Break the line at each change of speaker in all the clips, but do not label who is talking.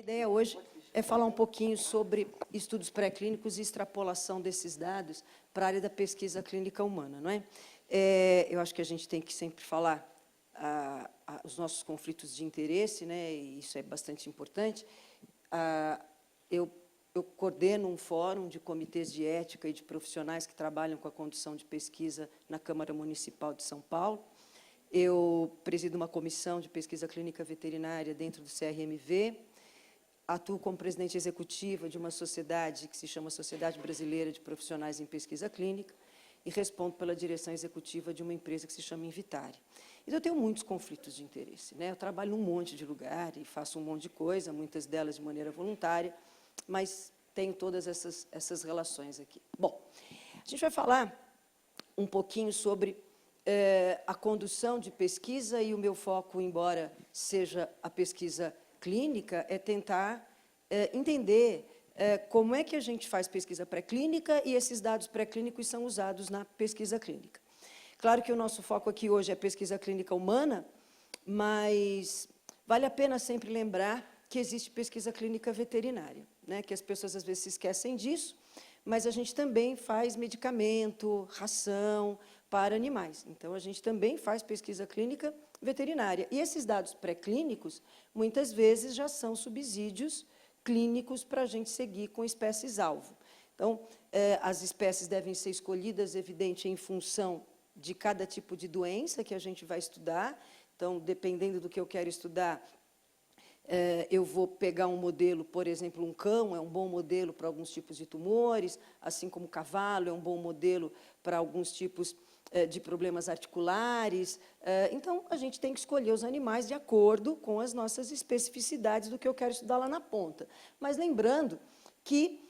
ideia hoje é falar um pouquinho sobre estudos pré-clínicos e extrapolação desses dados para a área da pesquisa clínica humana, não é? Eu acho que a gente tem que sempre falar os nossos conflitos de interesse, né? E isso é bastante importante. Eu coordeno um fórum de comitês de ética e de profissionais que trabalham com a condução de pesquisa na Câmara Municipal de São Paulo. Eu presido uma comissão de pesquisa clínica veterinária dentro do CRMV, atuo como presidente executiva de uma sociedade que se chama Sociedade Brasileira de Profissionais em Pesquisa Clínica e respondo pela direção executiva de uma empresa que se chama Invitare. Então, eu tenho muitos conflitos de interesse, né? Eu trabalho num monte de lugar e faço um monte de coisa, muitas delas de maneira voluntária, mas tenho todas essas relações aqui. Bom, a gente vai falar um pouquinho sobre a condução de pesquisa e o meu foco, embora seja a pesquisa clínica, é tentar entender como é que a gente faz pesquisa pré-clínica e esses dados pré-clínicos são usados na pesquisa clínica. Claro que o nosso foco aqui hoje é pesquisa clínica humana, mas vale a pena sempre lembrar que existe pesquisa clínica veterinária, né? Que as pessoas às vezes se esquecem disso, mas a gente também faz medicamento, ração para animais. Então, a gente também faz pesquisa clínica veterinária. E esses dados pré-clínicos, muitas vezes, já são subsídios clínicos para a gente seguir com espécies-alvo. Então, as espécies devem ser escolhidas, evidente, em função de cada tipo de doença que a gente vai estudar. Então, dependendo do que eu quero estudar, eu vou pegar um modelo, por exemplo, um cão é um bom modelo para alguns tipos de tumores, assim como o cavalo é um bom modelo para alguns tipos de problemas articulares. Então, a gente tem que escolher os animais de acordo com as nossas especificidades do que eu quero estudar lá na ponta. Mas lembrando que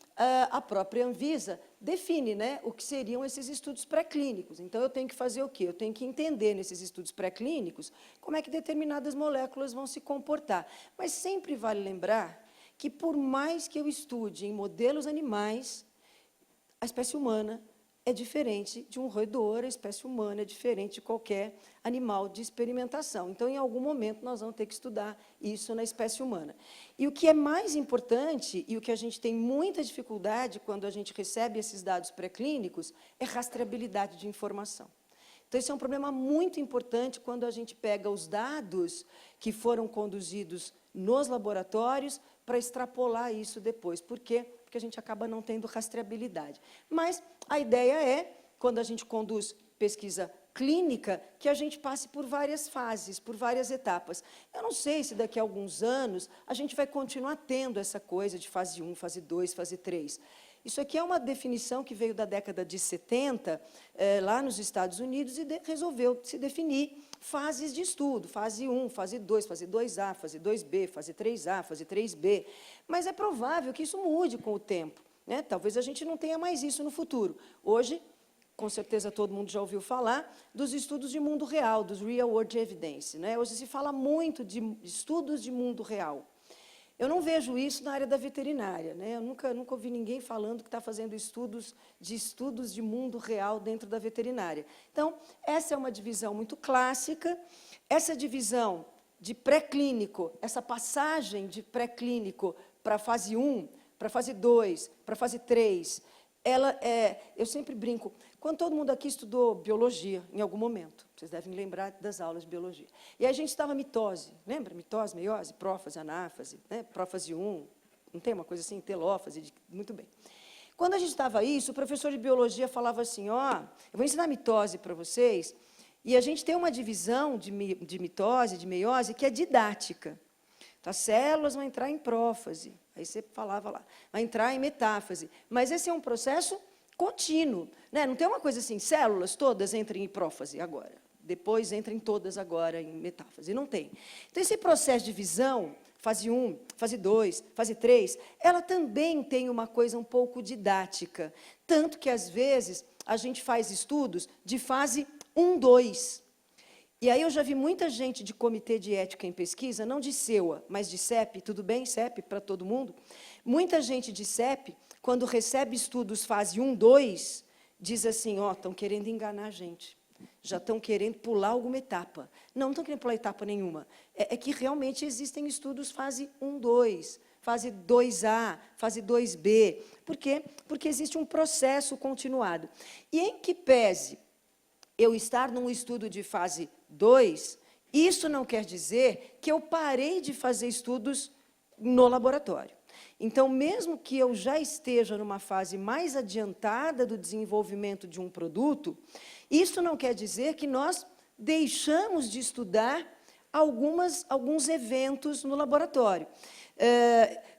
a própria Anvisa define, né, o que seriam esses estudos pré-clínicos. Então, eu tenho que fazer o quê? Eu tenho que entender, nesses estudos pré-clínicos, como é que determinadas moléculas vão se comportar. Mas sempre vale lembrar que, por mais que eu estude em modelos animais, a espécie humana é diferente de um roedor, a espécie humana é diferente de qualquer animal de experimentação. Então, em algum momento, nós vamos ter que estudar isso na espécie humana. E o que é mais importante, e o que a gente tem muita dificuldade quando a gente recebe esses dados pré-clínicos, é rastreabilidade de informação. Então, esse é um problema muito importante quando a gente pega os dados que foram conduzidos nos laboratórios para extrapolar isso depois. Por quê? Porque a gente acaba não tendo rastreabilidade. Mas a ideia é, quando a gente conduz pesquisa clínica, que a gente passe por várias fases, por várias etapas. Eu não sei se daqui a alguns anos a gente vai continuar tendo essa coisa de fase 1, fase 2, fase 3. Isso aqui é uma definição que veio da década de 70, lá nos Estados Unidos, e resolveu se definir fases de estudo, fase 1, fase 2, fase 2A, fase 2B, fase 3A, fase 3B. Mas é provável que isso mude com o tempo, né? Talvez a gente não tenha mais isso no futuro. Hoje, com certeza, todo mundo já ouviu falar dos estudos de mundo real, dos Real World Evidence, né? Hoje se fala muito de estudos de mundo real. Eu não vejo isso na área da veterinária, né? Eu nunca ouvi ninguém falando que está fazendo estudos de mundo real dentro da veterinária. Então, essa é uma divisão muito clássica. Essa divisão de pré-clínico, essa passagem de pré-clínico para a fase 1, para a fase 2, para a fase 3, eu sempre brinco, quando todo mundo aqui estudou biologia, em algum momento, vocês devem lembrar das aulas de biologia. E aí a gente estava mitose, lembra? Mitose, meiose, prófase, anáfase, né? Prófase 1, não tem uma coisa assim, telófase, muito bem. Quando a gente estava isso, o professor de biologia falava assim, eu vou ensinar mitose para vocês, e a gente tem uma divisão de mitose, de meiose, que é didática. Então, as células vão entrar em prófase, aí você falava lá, vai entrar em metáfase, mas esse é um processo contínuo, né? Não tem uma coisa assim, células todas entrem em prófase agora, depois entrem todas agora em metáfase, não tem. Então, esse processo de divisão, fase 1, fase 2, fase 3, ela também tem uma coisa um pouco didática, tanto que, às vezes, a gente faz estudos de fase 1, 2, e aí eu já vi muita gente de comitê de ética em pesquisa, não de SEUA, mas de CEP, tudo bem, CEP para todo mundo? Muita gente de CEP, quando recebe estudos fase 1, 2, diz assim, estão querendo enganar a gente, já estão querendo pular alguma etapa. Não estão querendo pular etapa nenhuma, é que realmente existem estudos fase 1, 2, fase 2A, fase 2B. Por quê? Porque existe um processo continuado. E em que pese eu estar num estudo de fase 2, isso não quer dizer que eu parei de fazer estudos no laboratório. Então, mesmo que eu já esteja numa fase mais adiantada do desenvolvimento de um produto, isso não quer dizer que nós deixamos de estudar alguns eventos no laboratório.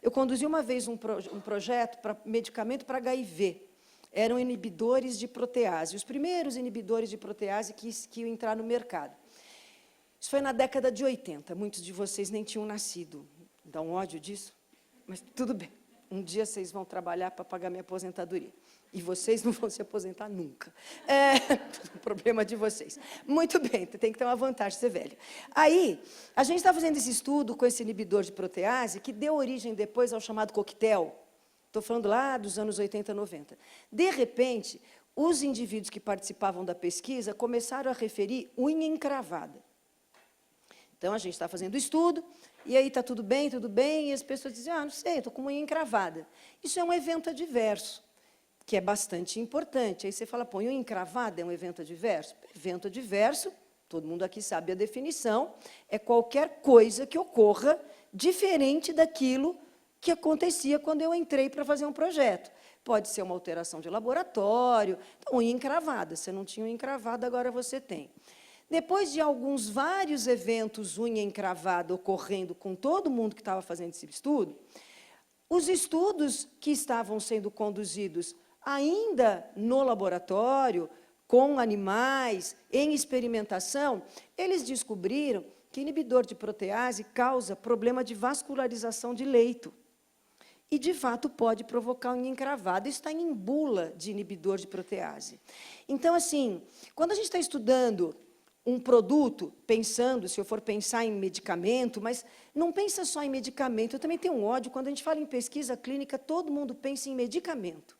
Eu conduzi uma vez um projeto para medicamento para HIV. Eram inibidores de protease, os primeiros inibidores de protease que iam entrar no mercado. Isso foi na década de 80, muitos de vocês nem tinham nascido. Dá um ódio disso? Mas tudo bem, um dia vocês vão trabalhar para pagar minha aposentadoria. E vocês não vão se aposentar nunca. O problema de vocês. Muito bem, tem que ter uma vantagem ser velho. Aí, a gente está fazendo esse estudo com esse inibidor de protease, que deu origem depois ao chamado coquetel. Estou falando lá dos anos 80, 90. De repente, os indivíduos que participavam da pesquisa começaram a referir unha encravada. Então, a gente está fazendo o estudo, e aí está tudo bem, e as pessoas dizem, não sei, estou com unha encravada. Isso é um evento adverso, que é bastante importante. Aí você fala, unha encravada é um evento adverso? Evento adverso, todo mundo aqui sabe a definição, é qualquer coisa que ocorra diferente daquilo que acontecia quando eu entrei para fazer um projeto. Pode ser uma alteração de laboratório, então, unha encravada. Você não tinha unha encravada, agora você tem. Depois de vários eventos unha encravada ocorrendo com todo mundo que estava fazendo esse estudo, os estudos que estavam sendo conduzidos ainda no laboratório, com animais, em experimentação, eles descobriram que inibidor de protease causa problema de vascularização de leito. E, de fato, pode provocar unha encravada. Isso está em bula de inibidor de protease. Então, assim, quando a gente está estudando um produto, pensando, se eu for pensar em medicamento, mas não pensa só em medicamento. Eu também tenho um ódio, quando a gente fala em pesquisa clínica, todo mundo pensa em medicamento.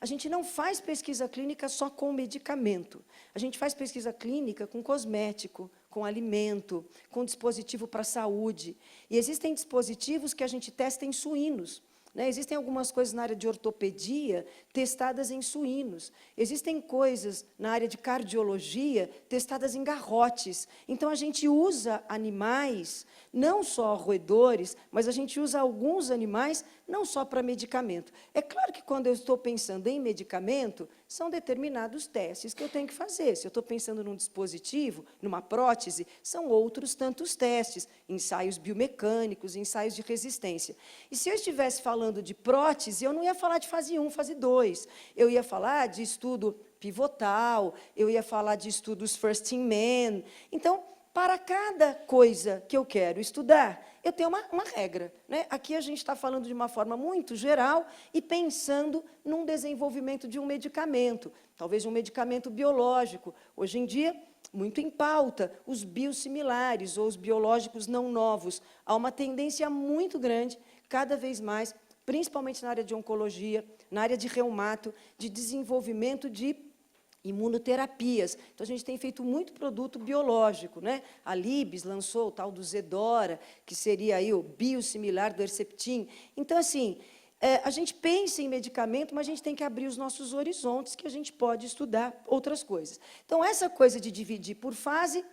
A gente não faz pesquisa clínica só com medicamento. A gente faz pesquisa clínica com cosmético, com alimento, com dispositivo para a saúde. E existem dispositivos que a gente testa em suínos. Existem algumas coisas na área de ortopedia testadas em suínos. Existem coisas na área de cardiologia testadas em garrotes. Então, a gente usa animais, não só roedores, mas a gente usa alguns animais não só para medicamento. É claro que, quando eu estou pensando em medicamento, são determinados testes que eu tenho que fazer. Se eu estou pensando num dispositivo, numa prótese, são outros tantos testes, ensaios biomecânicos, ensaios de resistência. E se eu estivesse falando de prótese, eu não ia falar de fase 1, fase 2. Eu ia falar de estudo pivotal, eu ia falar de estudos first in man. Então, para cada coisa que eu quero estudar, eu tenho uma regra. Aqui a gente está falando de uma forma muito geral e pensando num desenvolvimento de um medicamento, talvez um medicamento biológico. Hoje em dia, muito em pauta, os biosimilares ou os biológicos não novos. Há uma tendência muito grande, cada vez mais, principalmente na área de oncologia, na área de reumato, de desenvolvimento de imunoterapias. Então, a gente tem feito muito produto biológico. A Libs lançou o tal do Zedora, que seria aí o biosimilar do Herceptin. Então, assim, a gente pensa em medicamento, mas a gente tem que abrir os nossos horizontes, que a gente pode estudar outras coisas. Então, essa coisa de dividir por fase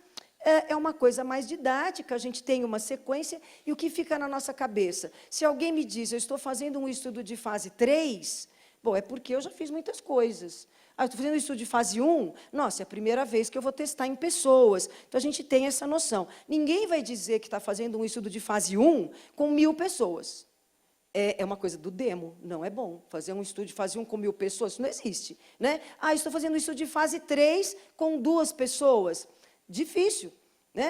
é uma coisa mais didática, a gente tem uma sequência, e o que fica na nossa cabeça? Se alguém me diz, eu estou fazendo um estudo de fase 3, bom, é porque eu já fiz muitas coisas. Estou fazendo um estudo de fase 1, nossa, é a primeira vez que eu vou testar em pessoas. Então, a gente tem essa noção. Ninguém vai dizer que está fazendo um estudo de fase 1 com 1000 pessoas. É uma coisa do demo, não é bom. Fazer um estudo de fase 1 com 1000 pessoas, isso não existe. Estou fazendo um estudo de fase 3 com 2 pessoas. Difícil.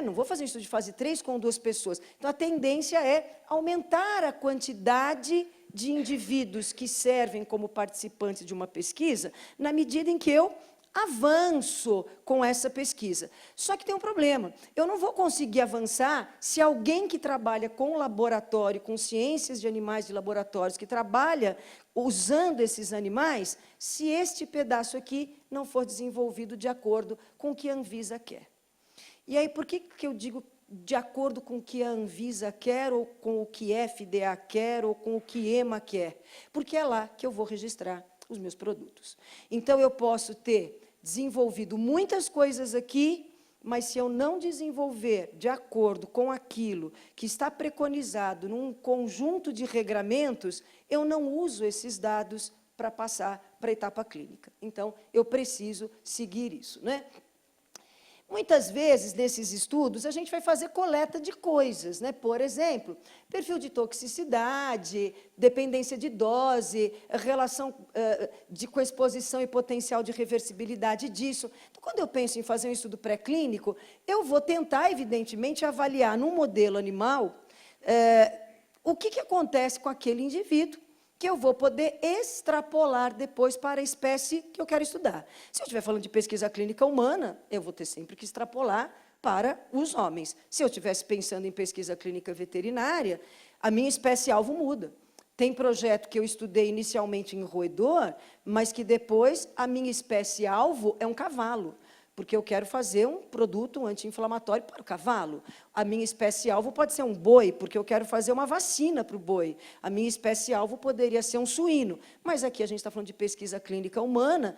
Não vou fazer um estudo de fase 3 com 2 pessoas. Então, a tendência é aumentar a quantidade de indivíduos que servem como participantes de uma pesquisa, na medida em que eu avanço com essa pesquisa. Só que tem um problema. Eu não vou conseguir avançar se alguém que trabalha com laboratório, com ciências de animais de laboratórios, que trabalha usando esses animais, se este pedaço aqui não for desenvolvido de acordo com o que a Anvisa quer. E aí, por que eu digo de acordo com o que a Anvisa quer, ou com o que a FDA quer, ou com o que EMA quer, porque é lá que eu vou registrar os meus produtos. Então, eu posso ter desenvolvido muitas coisas aqui, mas se eu não desenvolver de acordo com aquilo que está preconizado num conjunto de regramentos, eu não uso esses dados para passar para a etapa clínica. Então, eu preciso seguir isso, né? Muitas vezes, nesses estudos, a gente vai fazer coleta de coisas, né? Por exemplo, perfil de toxicidade, dependência de dose, relação com exposição e potencial de reversibilidade disso. Então, quando eu penso em fazer um estudo pré-clínico, eu vou tentar, evidentemente, avaliar num modelo animal o que acontece com aquele indivíduo, que eu vou poder extrapolar depois para a espécie que eu quero estudar. Se eu estiver falando de pesquisa clínica humana, eu vou ter sempre que extrapolar para os homens. Se eu estivesse pensando em pesquisa clínica veterinária, a minha espécie-alvo muda. Tem projeto que eu estudei inicialmente em roedor, mas que depois a minha espécie-alvo é um cavalo, porque eu quero fazer um produto anti-inflamatório para o cavalo. A minha espécie-alvo pode ser um boi, porque eu quero fazer uma vacina para o boi. A minha espécie-alvo poderia ser um suíno. Mas aqui a gente está falando de pesquisa clínica humana,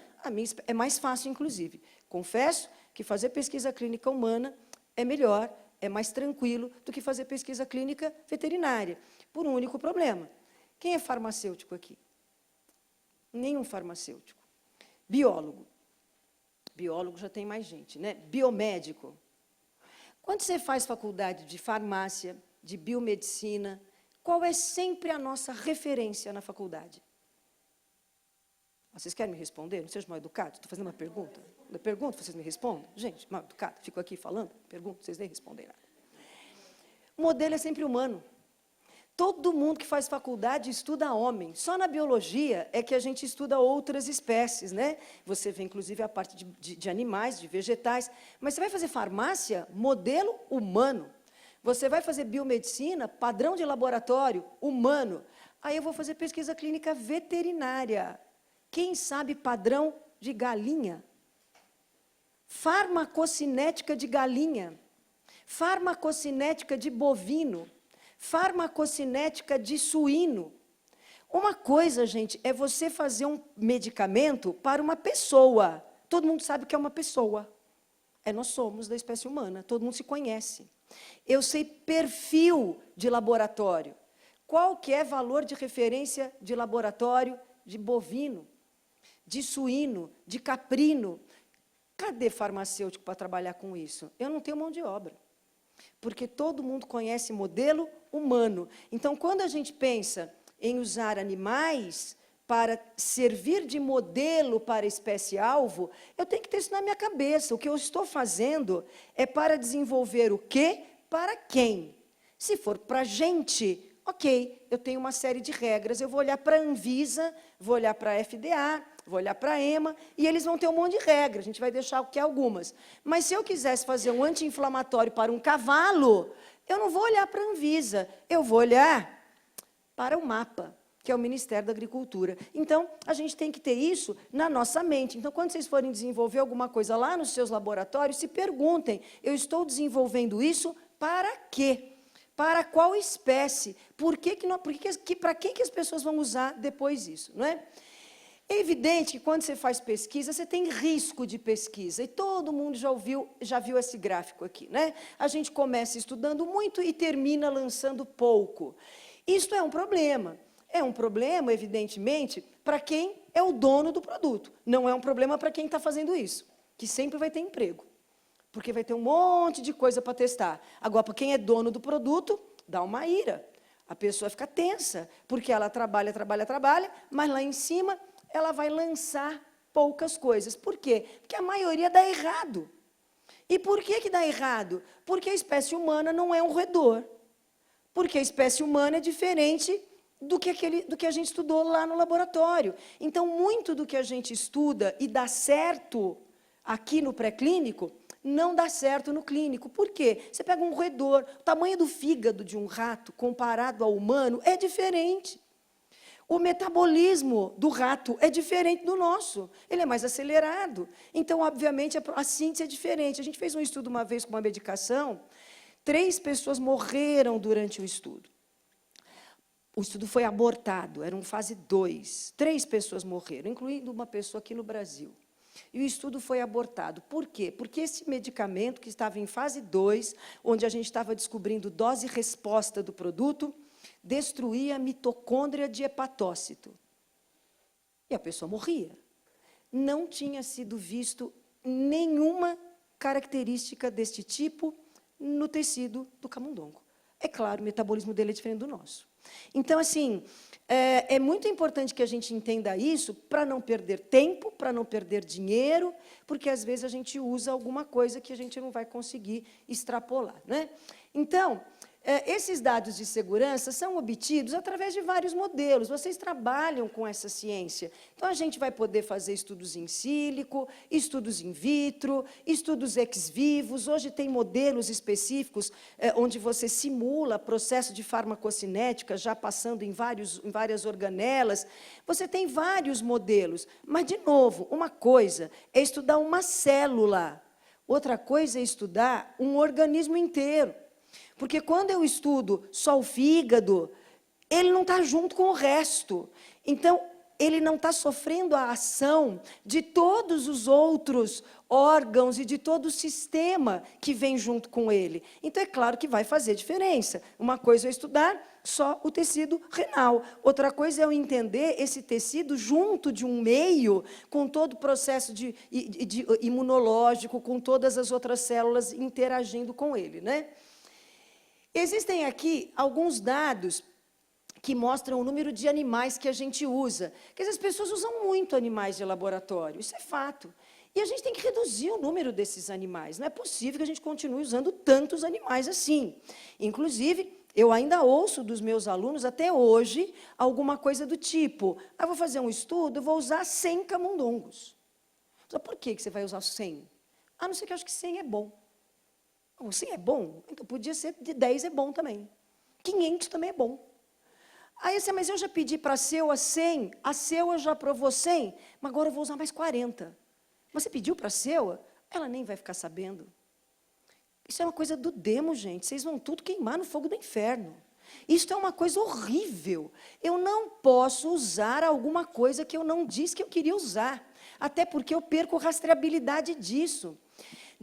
é mais fácil, inclusive. Confesso que fazer pesquisa clínica humana é melhor, é mais tranquilo do que fazer pesquisa clínica veterinária, por um único problema. Quem é farmacêutico aqui? Nenhum farmacêutico. Biólogo. Biólogo já tem mais gente, né? Biomédico. Quando você faz faculdade de farmácia, de biomedicina, qual é sempre a nossa referência na faculdade? Vocês querem me responder? Não sejam mal educados, estou fazendo uma pergunta. Eu pergunto, vocês me respondem? Gente, mal educado, fico aqui falando, pergunto, vocês nem respondem nada. O modelo é sempre humano. Todo mundo que faz faculdade estuda homem. Só na biologia é que a gente estuda outras espécies, né? Você vê, inclusive, a parte de animais, de vegetais. Mas você vai fazer farmácia, modelo humano. Você vai fazer biomedicina, padrão de laboratório, humano. Aí eu vou fazer pesquisa clínica veterinária. Quem sabe padrão de galinha? Farmacocinética de galinha. Farmacocinética de bovino. Farmacocinética de suíno. Uma coisa, gente, é você fazer um medicamento para uma pessoa. Todo mundo sabe o que é uma pessoa. Nós somos da espécie humana, todo mundo se conhece. Eu sei perfil de laboratório. Qual que é valor de referência de laboratório de bovino, de suíno, de caprino? Cadê farmacêutico para trabalhar com isso? Eu não tenho mão de obra. Porque todo mundo conhece modelo humano. Então, quando a gente pensa em usar animais para servir de modelo para a espécie-alvo, eu tenho que ter isso na minha cabeça. O que eu estou fazendo é para desenvolver o quê? Para quem? Se for para a gente, ok, eu tenho uma série de regras, eu vou olhar para a Anvisa, vou olhar para a FDA, vou olhar para a EMA, e eles vão ter um monte de regras, a gente vai deixar o que é algumas. Mas se eu quisesse fazer um anti-inflamatório para um cavalo, eu não vou olhar para a Anvisa, eu vou olhar para o MAPA, que é o Ministério da Agricultura. Então, a gente tem que ter isso na nossa mente. Então, quando vocês forem desenvolver alguma coisa lá nos seus laboratórios, se perguntem, eu estou desenvolvendo isso para quê? Para qual espécie? Para que as pessoas vão usar depois isso? Não é? É evidente que, quando você faz pesquisa, você tem risco de pesquisa. E todo mundo já viu esse gráfico aqui, né? A gente começa estudando muito e termina lançando pouco. Isto é um problema. É um problema, evidentemente, para quem é o dono do produto. Não é um problema para quem está fazendo isso, que sempre vai ter emprego, porque vai ter um monte de coisa para testar. Agora, para quem é dono do produto, dá uma ira. A pessoa fica tensa, porque ela trabalha, mas lá em cima ela vai lançar poucas coisas. Por quê? Porque a maioria dá errado. E por que dá errado? Porque a espécie humana não é um roedor. Porque a espécie humana é diferente do que a gente estudou lá no laboratório. Então, muito do que a gente estuda e dá certo aqui no pré-clínico, não dá certo no clínico. Por quê? Você pega um roedor, o tamanho do fígado de um rato comparado ao humano é diferente. O metabolismo do rato é diferente do nosso, ele é mais acelerado. Então, obviamente, a síntese é diferente. A gente fez um estudo uma vez com uma medicação, 3 pessoas morreram durante o estudo. O estudo foi abortado, era uma fase 2. 3 pessoas morreram, incluindo uma pessoa aqui no Brasil. E o estudo foi abortado. Por quê? Porque esse medicamento, que estava em fase 2, onde a gente estava descobrindo dose e resposta do produto, destruía a mitocôndria de hepatócito. E a pessoa morria. Não tinha sido visto nenhuma característica deste tipo no tecido do camundongo. É claro, o metabolismo dele é diferente do nosso. Então, assim, é muito importante que a gente entenda isso para não perder tempo, para não perder dinheiro, porque, às vezes, a gente usa alguma coisa que a gente não vai conseguir extrapolar, né? Então, esses dados de segurança são obtidos através de vários modelos. Vocês trabalham com essa ciência. Então, a gente vai poder fazer estudos in sílico, estudos in vitro, estudos ex vivos. Hoje tem modelos específicos onde você simula processo de farmacocinética, já passando em várias organelas. Você tem vários modelos. Mas, de novo, uma coisa é estudar uma célula, outra coisa é estudar um organismo inteiro. Porque, quando eu estudo só o fígado, ele não está junto com o resto. Então, ele não está sofrendo a ação de todos os outros órgãos e de todo o sistema que vem junto com ele. Então, é claro que vai fazer diferença. Uma coisa é estudar só o tecido renal. Outra coisa é eu entender esse tecido junto de um meio, com todo o processo de imunológico, com todas as outras células interagindo com ele, né? Existem aqui alguns dados que mostram o número de animais que a gente usa. Porque as pessoas usam muito animais de laboratório, isso é fato. E a gente tem que reduzir o número desses animais. Não é possível que a gente continue usando tantos animais assim. Inclusive, eu ainda ouço dos meus alunos, até hoje, alguma coisa do tipo: eu vou fazer um estudo, eu vou usar 100 camundongos. Por que você vai usar 100? A não ser que eu acho que 100 é bom. 100 é bom? Então, podia ser de 10 é bom também. 500 também é bom. Aí, assim, mas eu já pedi para a CEUA 100, a CEUA já aprovou 100, mas agora eu vou usar mais 40. Você pediu para a CEUA? Ela nem vai ficar sabendo. Isso é uma coisa do demo, gente. Vocês vão tudo queimar no fogo do inferno. Isso é uma coisa horrível. Eu não posso usar alguma coisa que eu não disse que eu queria usar, até porque eu perco a rastreabilidade disso.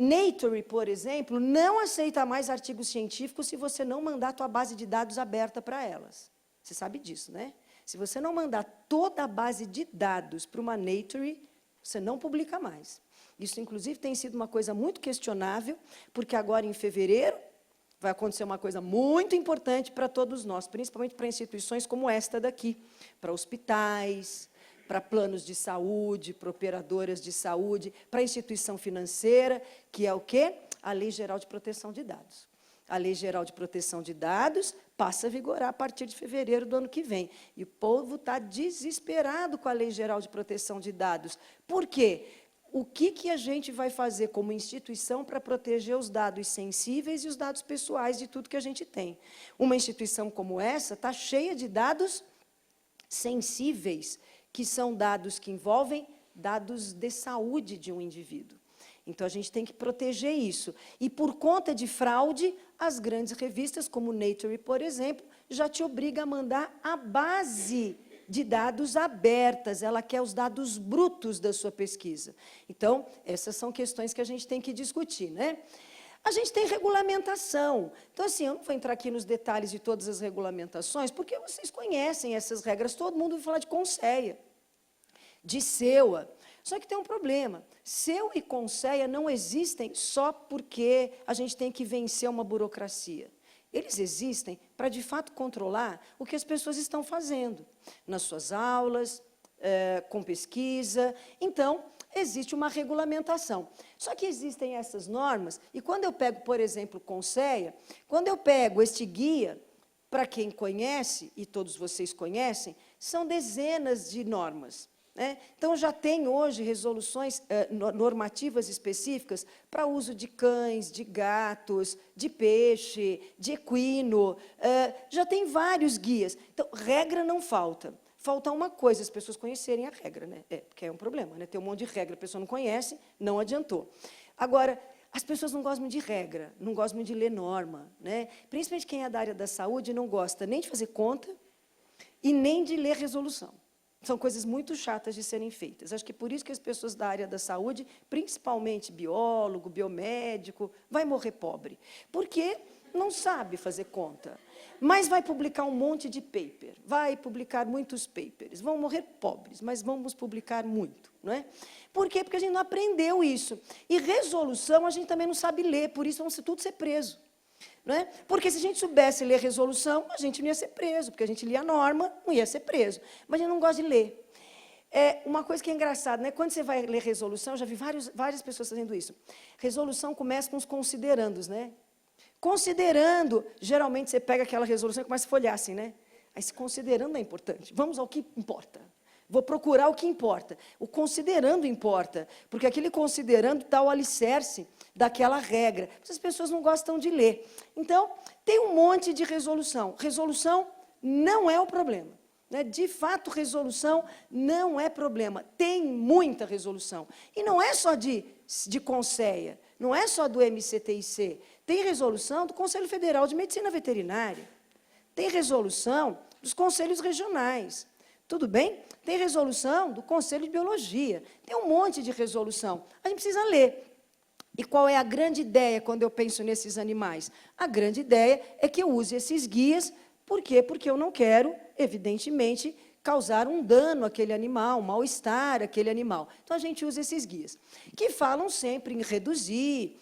Nature, por exemplo, não aceita mais artigos científicos se você não mandar a tua base de dados aberta para elas. Você sabe disso, né? Se você não mandar toda a base de dados para uma Nature, você não publica mais. Isso, inclusive, tem sido uma coisa muito questionável, porque agora, em fevereiro, vai acontecer uma coisa muito importante para todos nós, principalmente para instituições como esta daqui, para hospitais, para planos de saúde, para operadoras de saúde, para instituição financeira, que é o quê? A Lei Geral de Proteção de Dados. A Lei Geral de Proteção de Dados passa a vigorar a partir de fevereiro do ano que vem. E o povo está desesperado com a Lei Geral de Proteção de Dados. Por quê? O que a gente vai fazer como instituição para proteger os dados sensíveis e os dados pessoais de tudo que a gente tem? Uma instituição como essa está cheia de dados sensíveis, que são dados que envolvem dados de saúde de um indivíduo. Então, a gente tem que proteger isso. E, por conta de fraude, as grandes revistas, como Nature, por exemplo, já te obriga a mandar a base de dados abertas. Ela quer os dados brutos da sua pesquisa. Então, essas são questões que a gente tem que discutir, né? A gente tem regulamentação. Então, assim, eu não vou entrar aqui nos detalhes de todas as regulamentações, porque vocês conhecem essas regras. Todo mundo vai falar de CONSEA, de CEUA. Só que tem um problema. CEUA e CONSEA não existem só porque a gente tem que vencer uma burocracia. Eles existem para, de fato, controlar o que as pessoas estão fazendo nas suas aulas, com pesquisa. Então, existe uma regulamentação. Só que existem essas normas, e quando eu pego, por exemplo, CONSEA, quando eu pego este guia, para quem conhece, e todos vocês conhecem, são dezenas de normas. Então, já tem hoje resoluções normativas específicas para uso de cães, de gatos, de peixe, de equino, já tem vários guias. Então, regra não falta. Falta uma coisa, as pessoas conhecerem a regra, né? Porque é um problema, né? Tem um monte de regra, a pessoa não conhece, não adiantou. Agora, as pessoas não gostam muito de regra, não gostam muito de ler norma, né? Principalmente quem é da área da saúde não gosta nem de fazer conta e nem de ler resolução. São coisas muito chatas de serem feitas. Acho que por isso que as pessoas da área da saúde, principalmente biólogo, biomédico, vai morrer pobre. Porque não sabe fazer conta. Mas vai publicar um monte de paper, vai publicar muitos papers. Vão morrer pobres, mas vamos publicar muito. Não é? Por quê? Porque a gente não aprendeu isso. E resolução a gente também não sabe ler, por isso vamos tudo ser preso. Não é? Porque se a gente soubesse ler resolução, a gente não ia ser preso, porque a gente lia a norma, não ia ser preso. Mas a gente não gosta de ler. Uma coisa que é engraçada, né? Quando você vai ler resolução, eu já vi várias pessoas fazendo isso. Resolução começa com os considerandos, né? Considerando, geralmente você pega aquela resolução e começa a folhear assim, né? Aí, se considerando é importante. Vamos ao que importa. Vou procurar o que importa. O considerando importa, porque aquele considerando está o alicerce daquela regra. As pessoas não gostam de ler. Então, tem um monte de resolução. Resolução não é o problema. Né? De fato, resolução não é problema. Tem muita resolução. E não é só de Conceia, não é só do MCTIC. Tem resolução do Conselho Federal de Medicina Veterinária. Tem resolução dos conselhos regionais. Tudo bem? Tem resolução do Conselho de Biologia. Tem um monte de resolução. A gente precisa ler. E qual é a grande ideia quando eu penso nesses animais? A grande ideia é que eu use esses guias. Por quê? Porque eu não quero, evidentemente, causar um dano àquele animal, um mal-estar àquele animal. Então, a gente usa esses guias, que falam sempre em reduzir,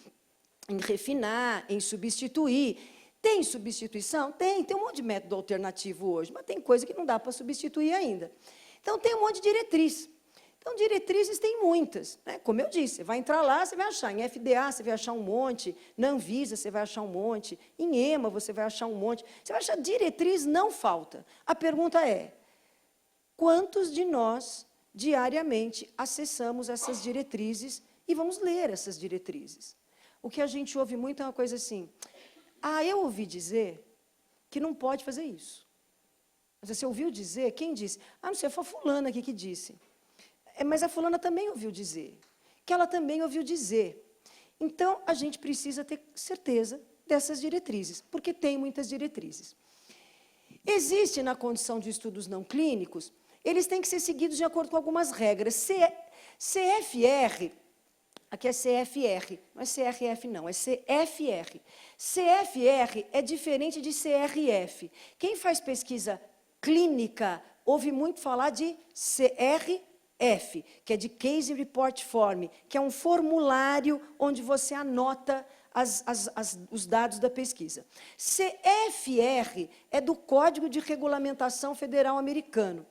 em refinar, em substituir. Tem substituição? Tem um monte de método alternativo hoje, mas tem coisa que não dá para substituir ainda. Então, tem um monte de diretriz. Então, diretrizes tem muitas. Né? Como eu disse, você vai entrar lá, você vai achar. Em FDA, você vai achar um monte. Na Anvisa, você vai achar um monte. Em EMA, você vai achar um monte. Você vai achar diretriz, não falta. A pergunta é, quantos de nós, diariamente, acessamos essas diretrizes e vamos ler essas diretrizes? O que a gente ouve muito é uma coisa assim, eu ouvi dizer que não pode fazer isso. Mas você ouviu dizer? Quem disse? Não sei, foi a fulana aqui que disse. Mas a fulana também ouviu dizer, que ela também ouviu dizer. Então, a gente precisa ter certeza dessas diretrizes, porque tem muitas diretrizes. Existe, na condição de estudos não clínicos, eles têm que ser seguidos de acordo com algumas regras. CFR, aqui é CFR, não é CRF não, é CFR. CFR é diferente de CRF. Quem faz pesquisa clínica ouve muito falar de CRF, que é de Case Report Form, que é um formulário onde você anota os dados da pesquisa. CFR é do Código de Regulamentação Federal Americano.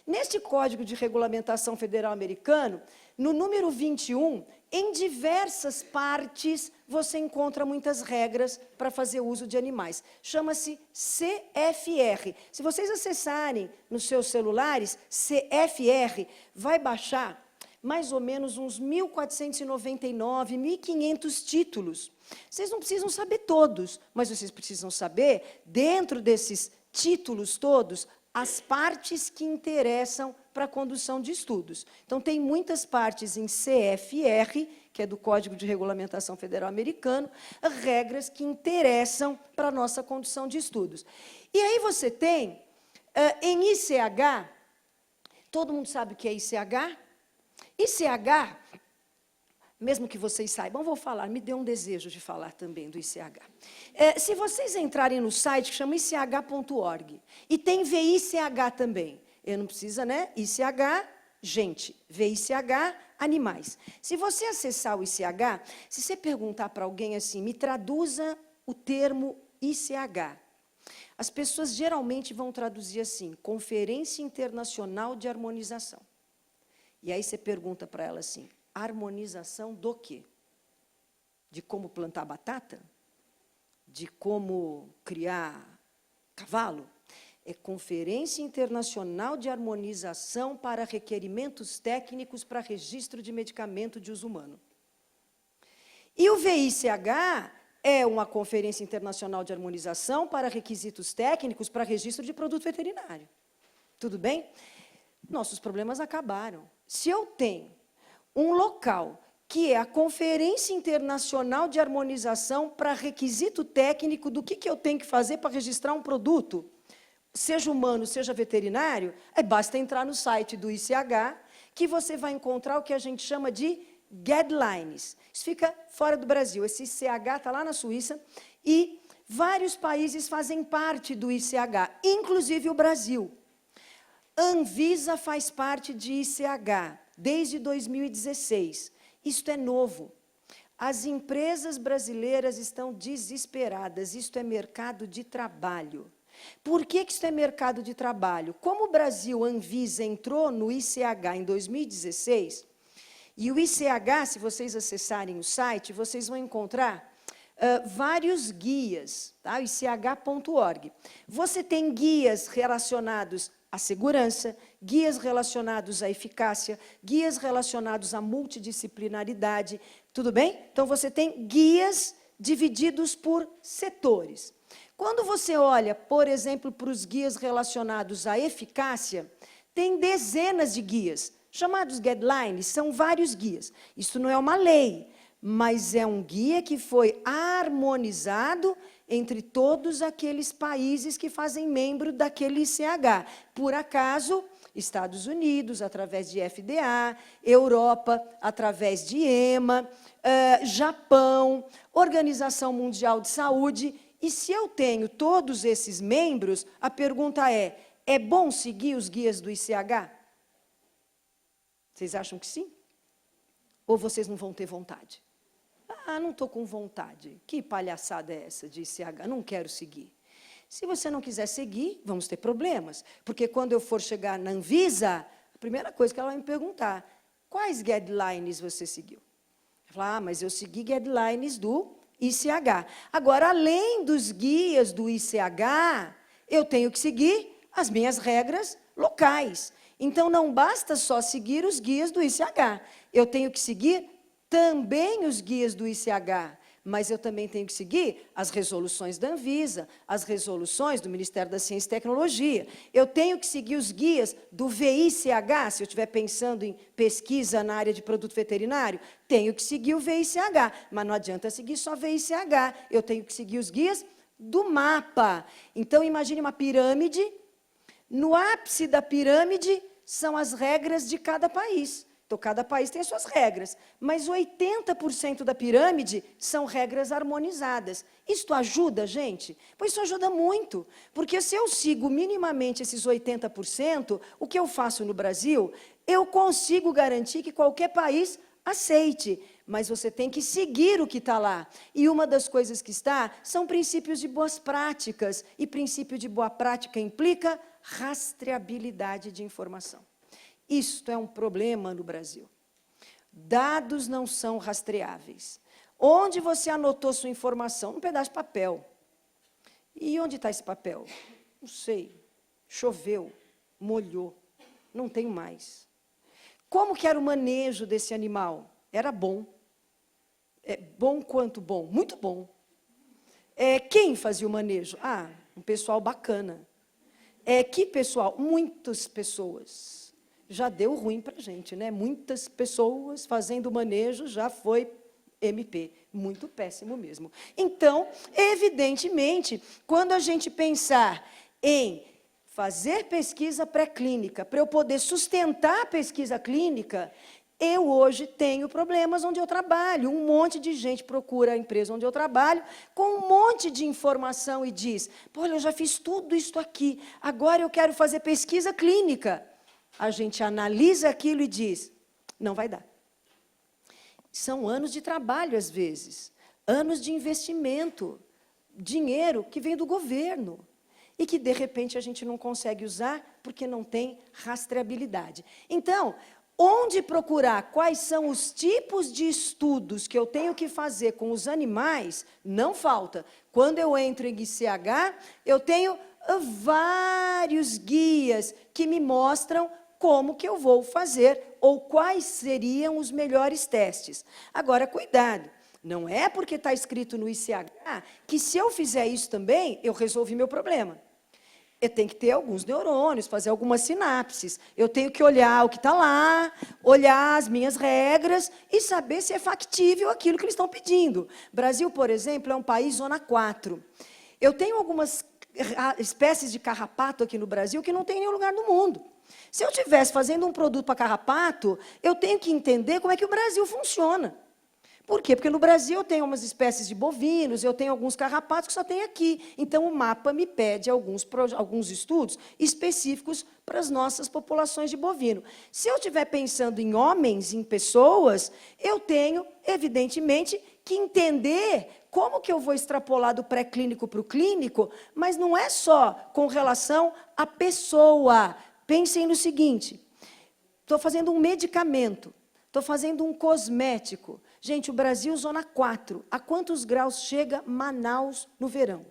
Neste Código de Regulamentação Federal Americano, no número 21, em diversas partes, você encontra muitas regras para fazer uso de animais. Chama-se CFR. Se vocês acessarem nos seus celulares, CFR, vai baixar mais ou menos uns 1.499, 1.500 títulos. Vocês não precisam saber todos, mas vocês precisam saber, dentro desses títulos todos, as partes que interessam para a condução de estudos. Então, tem muitas partes em CFR, que é do Código de Regulamentação Federal Americano, regras que interessam para a nossa condução de estudos. E aí você tem, em ICH, todo mundo sabe o que é ICH? ICH, mesmo que vocês saibam, vou falar, me deu um desejo de falar também do ICH. Se vocês entrarem no site, que chama ich.org, e tem VICH também, não precisa, né? ICH, gente, VICH, animais. Se você acessar o ICH, se você perguntar para alguém assim, me traduza o termo ICH, as pessoas geralmente vão traduzir assim, Conferência Internacional de Harmonização. E aí você pergunta para ela assim, harmonização do quê? De como plantar batata? De como criar cavalo? É Conferência Internacional de Harmonização para Requerimentos Técnicos para Registro de Medicamento de Uso Humano. E o VICH é uma Conferência Internacional de Harmonização para Requisitos Técnicos para Registro de Produto Veterinário. Tudo bem? Nossos problemas acabaram. Se eu tenho um local que é a Conferência Internacional de Harmonização para requisito técnico do que eu tenho que fazer para registrar um produto, seja humano, seja veterinário. Basta entrar no site do ICH, que você vai encontrar o que a gente chama de guidelines. Isso fica fora do Brasil. Esse ICH está lá na Suíça, e vários países fazem parte do ICH, inclusive o Brasil. Anvisa faz parte de ICH desde 2016. Isto é novo. As empresas brasileiras estão desesperadas. Isto é mercado de trabalho. Por que isso é mercado de trabalho? Como o Brasil, Anvisa, entrou no ICH em 2016, e o ICH, se vocês acessarem o site, vocês vão encontrar vários guias, tá? ich.org. Você tem guias relacionados à segurança, guias relacionados à eficácia, guias relacionados à multidisciplinaridade, tudo bem? Então, você tem guias divididos por setores. Quando você olha, por exemplo, para os guias relacionados à eficácia, tem dezenas de guias, chamados guidelines, são vários guias. Isso não é uma lei, mas é um guia que foi harmonizado entre todos aqueles países que fazem membro daquele ICH. Por acaso, Estados Unidos, através de FDA, Europa, através de EMA, Japão, Organização Mundial de Saúde. E se eu tenho todos esses membros, a pergunta é bom seguir os guias do ICH? Vocês acham que sim? Ou vocês não vão ter vontade? Não estou com vontade. Que palhaçada é essa de ICH? Não quero seguir. Se você não quiser seguir, vamos ter problemas. Porque quando eu for chegar na Anvisa, a primeira coisa que ela vai me perguntar, quais guidelines você seguiu? Eu falo, mas eu segui guidelines do ICH. Agora, além dos guias do ICH, eu tenho que seguir as minhas regras locais. Então, não basta só seguir os guias do ICH. Eu tenho que seguir também os guias do ICH, mas eu também tenho que seguir as resoluções da Anvisa, as resoluções do Ministério da Ciência e Tecnologia. Eu tenho que seguir os guias do VICH, se eu estiver pensando em pesquisa na área de produto veterinário, tenho que seguir o VICH, mas não adianta seguir só VICH, eu tenho que seguir os guias do MAPA. Então, imagine uma pirâmide, no ápice da pirâmide são as regras de cada país. Então, cada país tem as suas regras, mas 80% da pirâmide são regras harmonizadas. Isto ajuda, gente? Pois isso ajuda muito, porque se eu sigo minimamente esses 80%, o que eu faço no Brasil, eu consigo garantir que qualquer país aceite, mas você tem que seguir o que está lá. E uma das coisas que está são princípios de boas práticas, e princípio de boa prática implica rastreabilidade de informação. Isto é um problema no Brasil. Dados não são rastreáveis. Onde você anotou sua informação? Num pedaço de papel. E onde está esse papel? Não sei. Choveu, molhou, não tenho mais. Como que era o manejo desse animal? Era bom. Bom quanto bom? Muito bom. Quem fazia o manejo? Um pessoal bacana. Que pessoal? Muitas pessoas. Já deu ruim para a gente, né? Muitas pessoas fazendo manejo já foi MP. Muito péssimo mesmo. Então, evidentemente, quando a gente pensar em fazer pesquisa pré-clínica, para eu poder sustentar a pesquisa clínica, eu hoje tenho problemas onde eu trabalho. Um monte de gente procura a empresa onde eu trabalho com um monte de informação e diz, olha, eu já fiz tudo isso aqui, agora eu quero fazer pesquisa clínica. A gente analisa aquilo e diz, não vai dar. São anos de trabalho, às vezes, anos de investimento, dinheiro que vem do governo, e que, de repente, a gente não consegue usar porque não tem rastreabilidade. Então, onde procurar quais são os tipos de estudos que eu tenho que fazer com os animais, não falta. Quando eu entro em ICH, eu tenho vários guias que me mostram como que eu vou fazer ou quais seriam os melhores testes. Agora, cuidado, não é porque está escrito no ICH que se eu fizer isso também, eu resolvi meu problema. Eu tenho que ter alguns neurônios, fazer algumas sinapses. Eu tenho que olhar o que está lá, olhar as minhas regras e saber se é factível aquilo que eles estão pedindo. Brasil, por exemplo, é um país zona 4. Eu tenho algumas espécies de carrapato aqui no Brasil que não tem em nenhum lugar do mundo. Se eu estivesse fazendo um produto para carrapato, eu tenho que entender como é que o Brasil funciona. Por quê? Porque no Brasil eu tenho umas espécies de bovinos, eu tenho alguns carrapatos que só tem aqui. Então, o mapa me pede alguns estudos específicos para as nossas populações de bovino. Se eu estiver pensando em homens, em pessoas, eu tenho, evidentemente, que entender como que eu vou extrapolar do pré-clínico para o clínico, mas não é só com relação à pessoa. Pensem no seguinte, estou fazendo um medicamento, estou fazendo um cosmético. Gente, o Brasil, zona 4. A quantos graus chega Manaus no verão?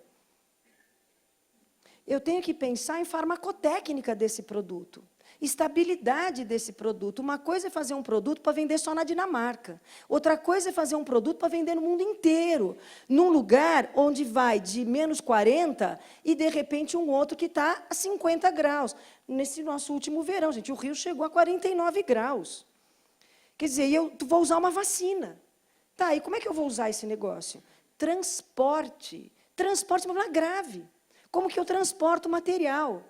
Eu tenho que pensar em farmacotécnica desse produto, estabilidade desse produto. Uma coisa é fazer um produto para vender só na Dinamarca. Outra coisa é fazer um produto para vender no mundo inteiro, num lugar onde vai de menos 40 e, de repente, um outro que está a 50 graus. Nesse nosso último verão, gente, o Rio chegou a 49 graus. Quer dizer, eu vou usar uma vacina. Tá, e como é que eu vou usar esse negócio? Transporte. Transporte é um problema grave. Como que eu transporto material?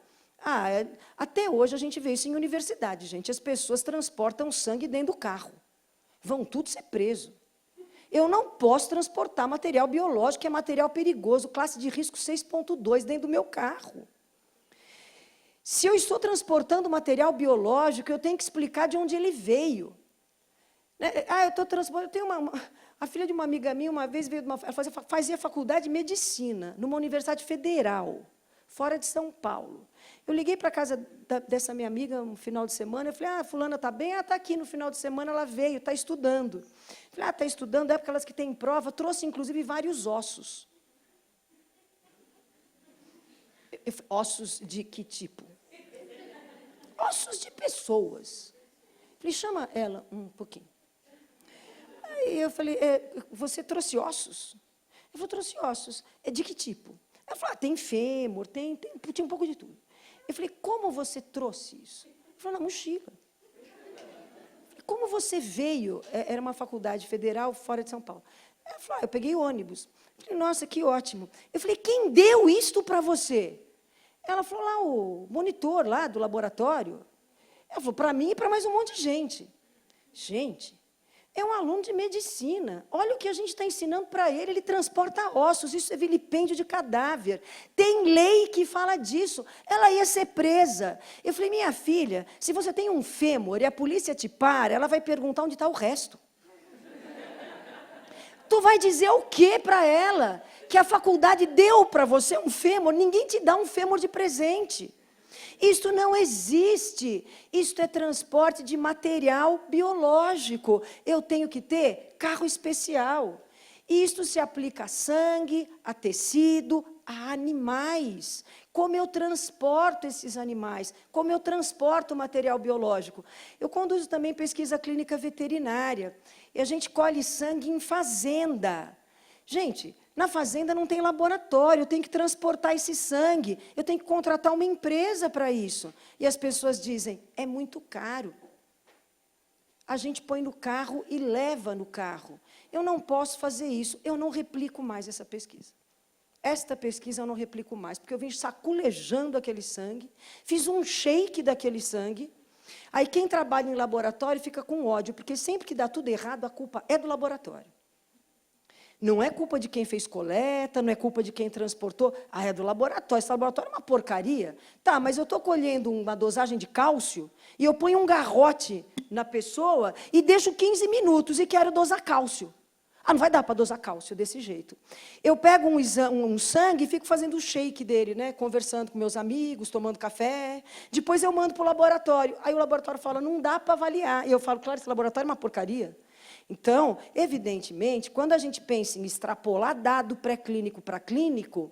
Até hoje a gente vê isso em universidade, gente. As pessoas transportam sangue dentro do carro. Vão tudo ser presos. Eu não posso transportar material biológico, que é material perigoso, classe de risco 6.2, dentro do meu carro. Se eu estou transportando material biológico, eu tenho que explicar de onde ele veio. Eu estou transportando. Eu tenho a filha de uma amiga minha, uma vez veio ela fazia faculdade de medicina, numa universidade federal, fora de São Paulo. Eu liguei para a casa dessa minha amiga no final de semana, eu falei, fulana está bem? Está aqui no final de semana, ela veio, está estudando. Eu falei, está estudando, é porque elas que têm prova, trouxe, inclusive, vários ossos. Ossos de que tipo? Ossos de pessoas. Eu falei, chama ela um pouquinho. Aí eu falei, você trouxe ossos? Eu falei, trouxe ossos. É de que tipo? Ela falou, tem fêmur, tinha um pouco de tudo. Eu falei, como você trouxe isso? Ela falou, na mochila. Eu falei, como você veio? Era uma faculdade federal fora de São Paulo. Ela falou, eu peguei ônibus. Eu falei, nossa, que ótimo. Eu falei, quem deu isto para você? Ela falou, lá, o monitor lá do laboratório. Ela falou, para mim e para mais um monte de gente. Gente, é um aluno de medicina. Olha o que a gente está ensinando para ele. Ele transporta ossos. Isso é vilipêndio de cadáver. Tem lei que fala disso. Ela ia ser presa. Eu falei, minha filha, se você tem um fêmur e a polícia te para, ela vai perguntar onde está o resto. Tu vai dizer o quê para ela? Que a faculdade deu para você um fêmur? Ninguém te dá um fêmur de presente. Isto não existe. Isto é transporte de material biológico. Eu tenho que ter carro especial. Isto se aplica a sangue, a tecido, a animais. Como eu transporto esses animais? Como eu transporto o material biológico? Eu conduzo também pesquisa clínica veterinária. E a gente colhe sangue em fazenda. Gente, na fazenda não tem laboratório, eu tenho que transportar esse sangue, eu tenho que contratar uma empresa para isso. E as pessoas dizem, é muito caro. A gente põe no carro e leva no carro. Eu não posso fazer isso, eu não replico mais essa pesquisa. Esta pesquisa eu não replico mais, porque eu vim saculejando aquele sangue, fiz um shake daquele sangue, aí quem trabalha em laboratório fica com ódio, porque sempre que dá tudo errado, a culpa é do laboratório. Não é culpa de quem fez coleta, não é culpa de quem transportou. É do laboratório. Esse laboratório é uma porcaria. Tá, mas eu estou colhendo uma dosagem de cálcio e eu ponho um garrote na pessoa e deixo 15 minutos e quero dosar cálcio. Não vai dar para dosar cálcio desse jeito. Eu pego um sangue e fico fazendo o shake dele, né? Conversando com meus amigos, tomando café. Depois eu mando para o laboratório. Aí o laboratório fala, não dá para avaliar. E eu falo, claro, esse laboratório é uma porcaria. Então, evidentemente, quando a gente pensa em extrapolar dado pré-clínico para clínico,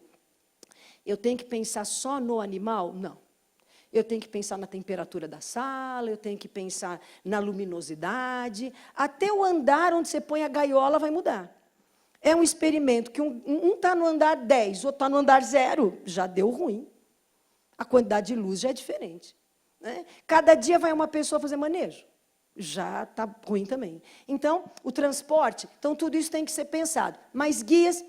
eu tenho que pensar só no animal? Não. Eu tenho que pensar na temperatura da sala, eu tenho que pensar na luminosidade, até o andar onde você põe a gaiola vai mudar. É um experimento que um está no andar 10, o outro está no andar 0, já deu ruim. A quantidade de luz já é diferente, né? Cada dia vai uma pessoa fazer manejo. Já está ruim também. Então, o transporte, então tudo isso tem que ser pensado. Mas guias,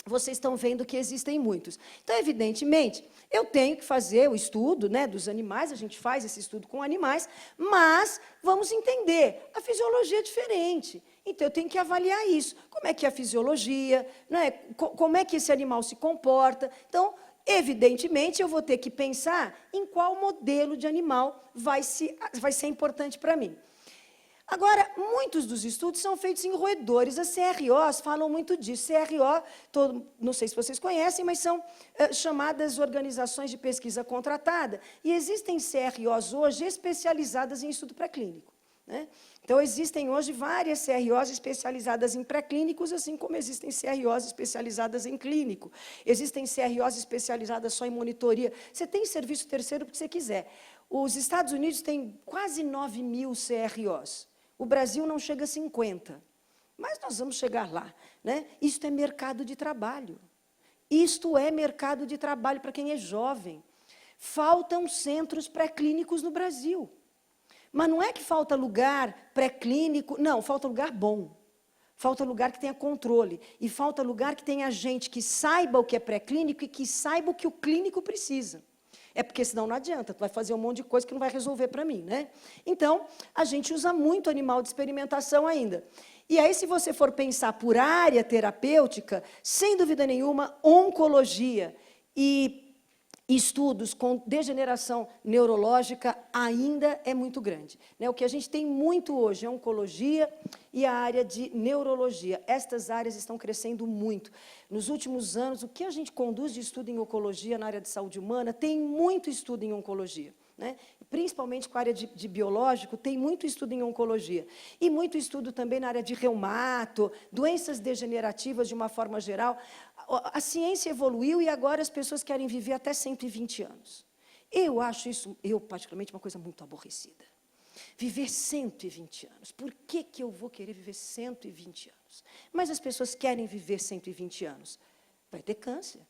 vocês estão vendo que existem muitos. Então, evidentemente, eu tenho que fazer o estudo, né, dos animais, a gente faz esse estudo com animais, mas vamos entender, a fisiologia é diferente. Então, eu tenho que avaliar isso. Como é que é a fisiologia, né, como é que esse animal se comporta. Então, evidentemente, eu vou ter que pensar em qual modelo de animal vai ser importante para mim. Agora, muitos dos estudos são feitos em roedores. As CROs falam muito disso. CRO, não sei se vocês conhecem, mas são chamadas organizações de pesquisa contratada. E existem CROs hoje especializadas em estudo pré-clínico, né? Então, existem hoje várias CROs especializadas em pré-clínicos, assim como existem CROs especializadas em clínico. Existem CROs especializadas só em monitoria. Você tem serviço terceiro porque você quiser. Os Estados Unidos têm quase 9.000 CROs. O Brasil não chega a 50, mas nós vamos chegar lá, né? Isto é mercado de trabalho. Isto é mercado de trabalho para quem é jovem. Faltam centros pré-clínicos no Brasil. Mas não é que falta lugar pré-clínico, não, falta lugar bom. Falta lugar que tenha controle. E falta lugar que tenha gente que saiba o que é pré-clínico e que saiba o que o clínico precisa. É porque, senão, não adianta, tu vai fazer um monte de coisa que não vai resolver para mim, né? Então, a gente usa muito animal de experimentação ainda. E aí, se você for pensar por área terapêutica, sem dúvida nenhuma, oncologia e estudos com degeneração neurológica ainda é muito grande, né? O que a gente tem muito hoje é oncologia e a área de neurologia. Estas áreas estão crescendo muito. Nos últimos anos, o que a gente conduz de estudo em oncologia na área de saúde humana, tem muito estudo em oncologia, né? Principalmente com a área de biológico, tem muito estudo em oncologia. E muito estudo também na área de reumato, doenças degenerativas de uma forma geral. A ciência evoluiu e agora as pessoas querem viver até 120 anos. Eu acho isso, particularmente, uma coisa muito aborrecida. Viver 120 anos. Por que eu vou querer viver 120 anos? Mas as pessoas querem viver 120 anos. Vai ter câncer.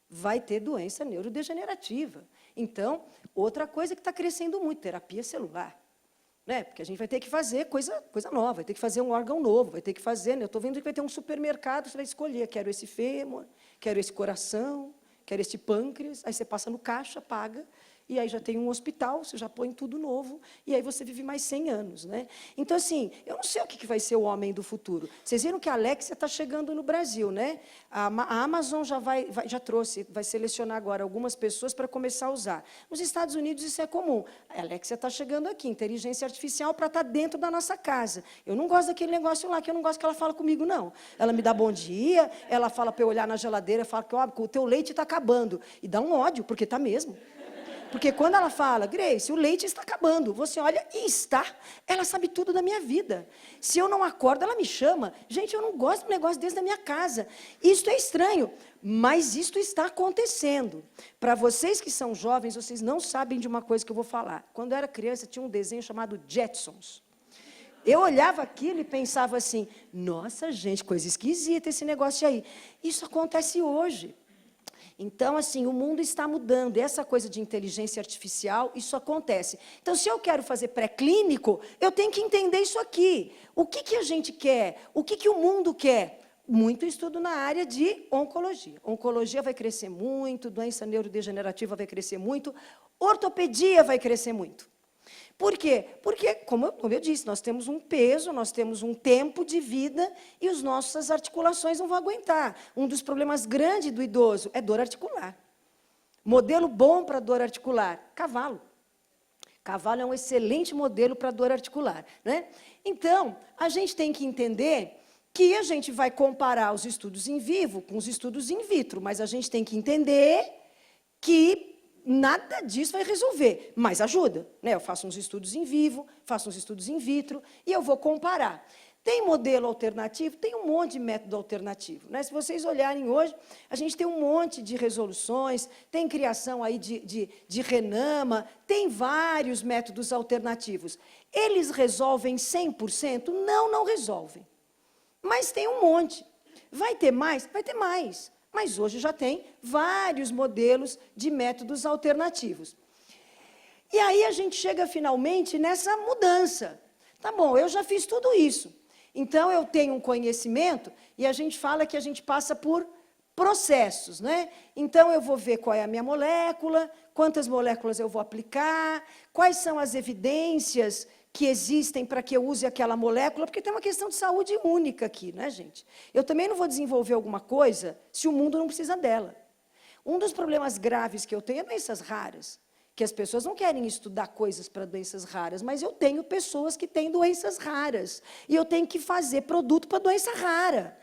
Vai ter doença neurodegenerativa. Então, outra coisa que está crescendo muito, terapia celular. Né? Porque a gente vai ter que fazer coisa nova, vai ter que fazer um órgão novo, vai ter que fazer... Né? Eu estou vendo que vai ter um supermercado, você vai escolher, quero esse fêmur, quero esse coração, quero esse pâncreas, aí você passa no caixa, paga, e aí já tem um hospital, você já põe tudo novo, e aí você vive mais 100 anos. Né? Então, assim, eu não sei o que vai ser o homem do futuro. Vocês viram que a Alexia está chegando no Brasil, né? A Amazon já trouxe, vai selecionar agora algumas pessoas para começar a usar. Nos Estados Unidos isso é comum. A Alexia está chegando aqui, inteligência artificial para estar dentro da nossa casa. Eu não gosto daquele negócio lá, que eu não gosto que ela fala comigo, não. Ela me dá bom dia, ela fala para eu olhar na geladeira, fala que o teu leite está acabando. E dá um ódio, porque está mesmo. Porque quando ela fala, Grace, o leite está acabando, você olha e está, ela sabe tudo da minha vida. Se eu não acordo, ela me chama. Gente, eu não gosto de um negócio desse na minha casa. Isso é estranho, mas isso está acontecendo. Para vocês que são jovens, vocês não sabem de uma coisa que eu vou falar. Quando eu era criança, tinha um desenho chamado Jetsons. Eu olhava aquilo e pensava assim, nossa, gente, coisa esquisita esse negócio aí. Isso acontece hoje. Então, assim, o mundo está mudando. E essa coisa de inteligência artificial, isso acontece. Então, se eu quero fazer pré-clínico, eu tenho que entender isso aqui. O que a gente quer? O que o mundo quer? Muito estudo na área de oncologia. Oncologia vai crescer muito, doença neurodegenerativa vai crescer muito, ortopedia vai crescer muito. Por quê? Porque, como eu disse, nós temos um peso, nós temos um tempo de vida e as nossas articulações não vão aguentar. Um dos problemas grandes do idoso é dor articular. Modelo bom para dor articular, cavalo. Cavalo é um excelente modelo para dor articular, né? Então, a gente tem que entender que a gente vai comparar os estudos em vivo com os estudos in vitro, mas a gente tem que entender que nada disso vai resolver, mas ajuda, né? Eu faço uns estudos em vivo, faço uns estudos in vitro, e eu vou comparar. Tem modelo alternativo? Tem um monte de método alternativo, né? Se vocês olharem hoje, a gente tem um monte de resoluções, tem criação aí de RENAMA, tem vários métodos alternativos. Eles resolvem 100%? Não, não resolvem. Mas tem um monte. Vai ter mais? Vai ter mais. mas hoje já tem vários modelos de métodos alternativos. E aí a gente chega finalmente nessa mudança. Tá bom, eu já fiz tudo isso. Então eu tenho um conhecimento e a gente fala que a gente passa por processos, né? Então eu vou ver qual é a minha molécula, quantas moléculas eu vou aplicar, quais são as evidências que existem para que eu use aquela molécula, porque tem uma questão de saúde única aqui, né, gente? Eu também não vou desenvolver alguma coisa se o mundo não precisa dela. Um dos problemas graves que eu tenho é doenças raras, que as pessoas não querem estudar coisas para doenças raras, mas eu tenho pessoas que têm doenças raras, e eu tenho que fazer produto para doença rara.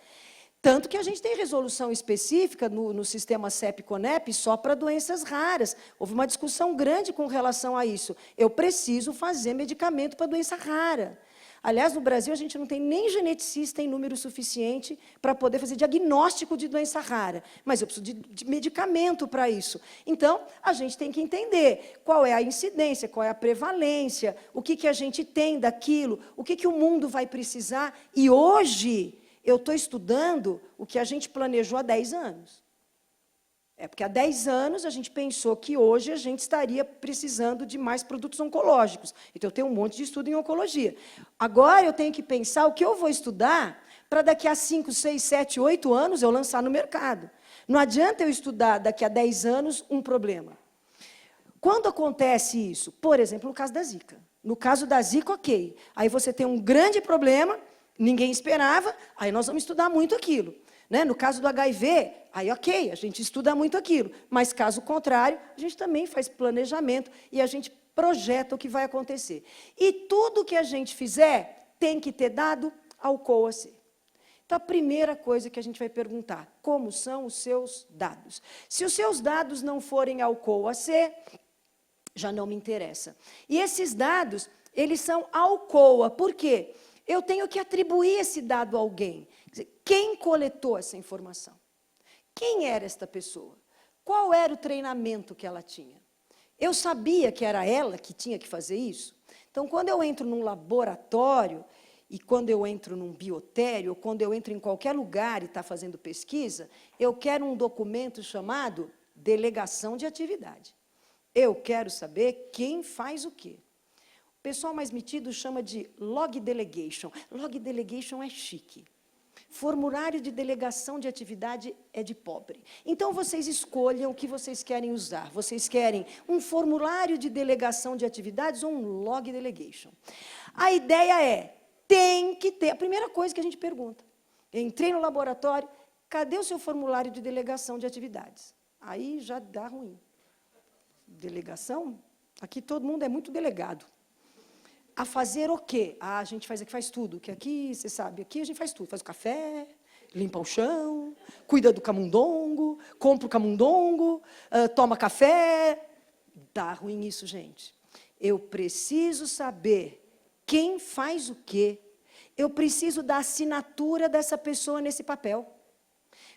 Tanto que a gente tem resolução específica no sistema CEP-CONEP só para doenças raras. Houve uma discussão grande com relação a isso. Eu preciso fazer medicamento para doença rara. Aliás, no Brasil, a gente não tem nem geneticista em número suficiente para poder fazer diagnóstico de doença rara. Mas eu preciso de medicamento para isso. Então, a gente tem que entender qual é a incidência, qual é a prevalência, o que a gente tem daquilo, o que o mundo vai precisar. E hoje eu estou estudando o que a gente planejou há 10 anos. É porque há 10 anos a gente pensou que hoje a gente estaria precisando de mais produtos oncológicos. Então, eu tenho um monte de estudo em oncologia. Agora eu tenho que pensar o que eu vou estudar para daqui a 5, 6, 7, 8 anos eu lançar no mercado. Não adianta eu estudar daqui a 10 anos um problema. Quando acontece isso? Por exemplo, no caso da Zika. No caso da Zika, ok. Aí você tem um grande problema, ninguém esperava, aí nós vamos estudar muito aquilo. Né? No caso do HIV, aí ok, a gente estuda muito aquilo, mas caso contrário, a gente também faz planejamento e a gente projeta o que vai acontecer. E tudo que a gente fizer tem que ter dado ao COA-C. Então, a primeira coisa que a gente vai perguntar, como são os seus dados? Se os seus dados não forem ao COA-C, já não me interessa. E esses dados, eles são ao COA, por quê? Eu tenho que atribuir esse dado a alguém. Quer dizer, quem coletou essa informação? Quem era esta pessoa? Qual era o treinamento que ela tinha? Eu sabia que era ela que tinha que fazer isso? Então, quando eu entro num laboratório, e quando eu entro num biotério, ou quando eu entro em qualquer lugar e está fazendo pesquisa, eu quero um documento chamado delegação de atividade. Eu quero saber quem faz o quê. O pessoal mais metido chama de log delegation. Log delegation é chique. Formulário de delegação de atividade é de pobre. Então, vocês escolham o que vocês querem usar. Vocês querem um formulário de delegação de atividades ou um log delegation? A ideia é, tem que ter... A primeira coisa que a gente pergunta. Eu entrei no laboratório, cadê o seu formulário de delegação de atividades? Aí já dá ruim. Delegação? Aqui todo mundo é muito delegado. A fazer o quê? Ah, a gente faz tudo, que aqui, você sabe, aqui a gente faz tudo. Faz o café, limpa o chão, cuida do camundongo, compra o camundongo, toma café. Dá ruim isso, gente. Eu preciso saber quem faz o quê. Eu preciso da assinatura dessa pessoa nesse papel.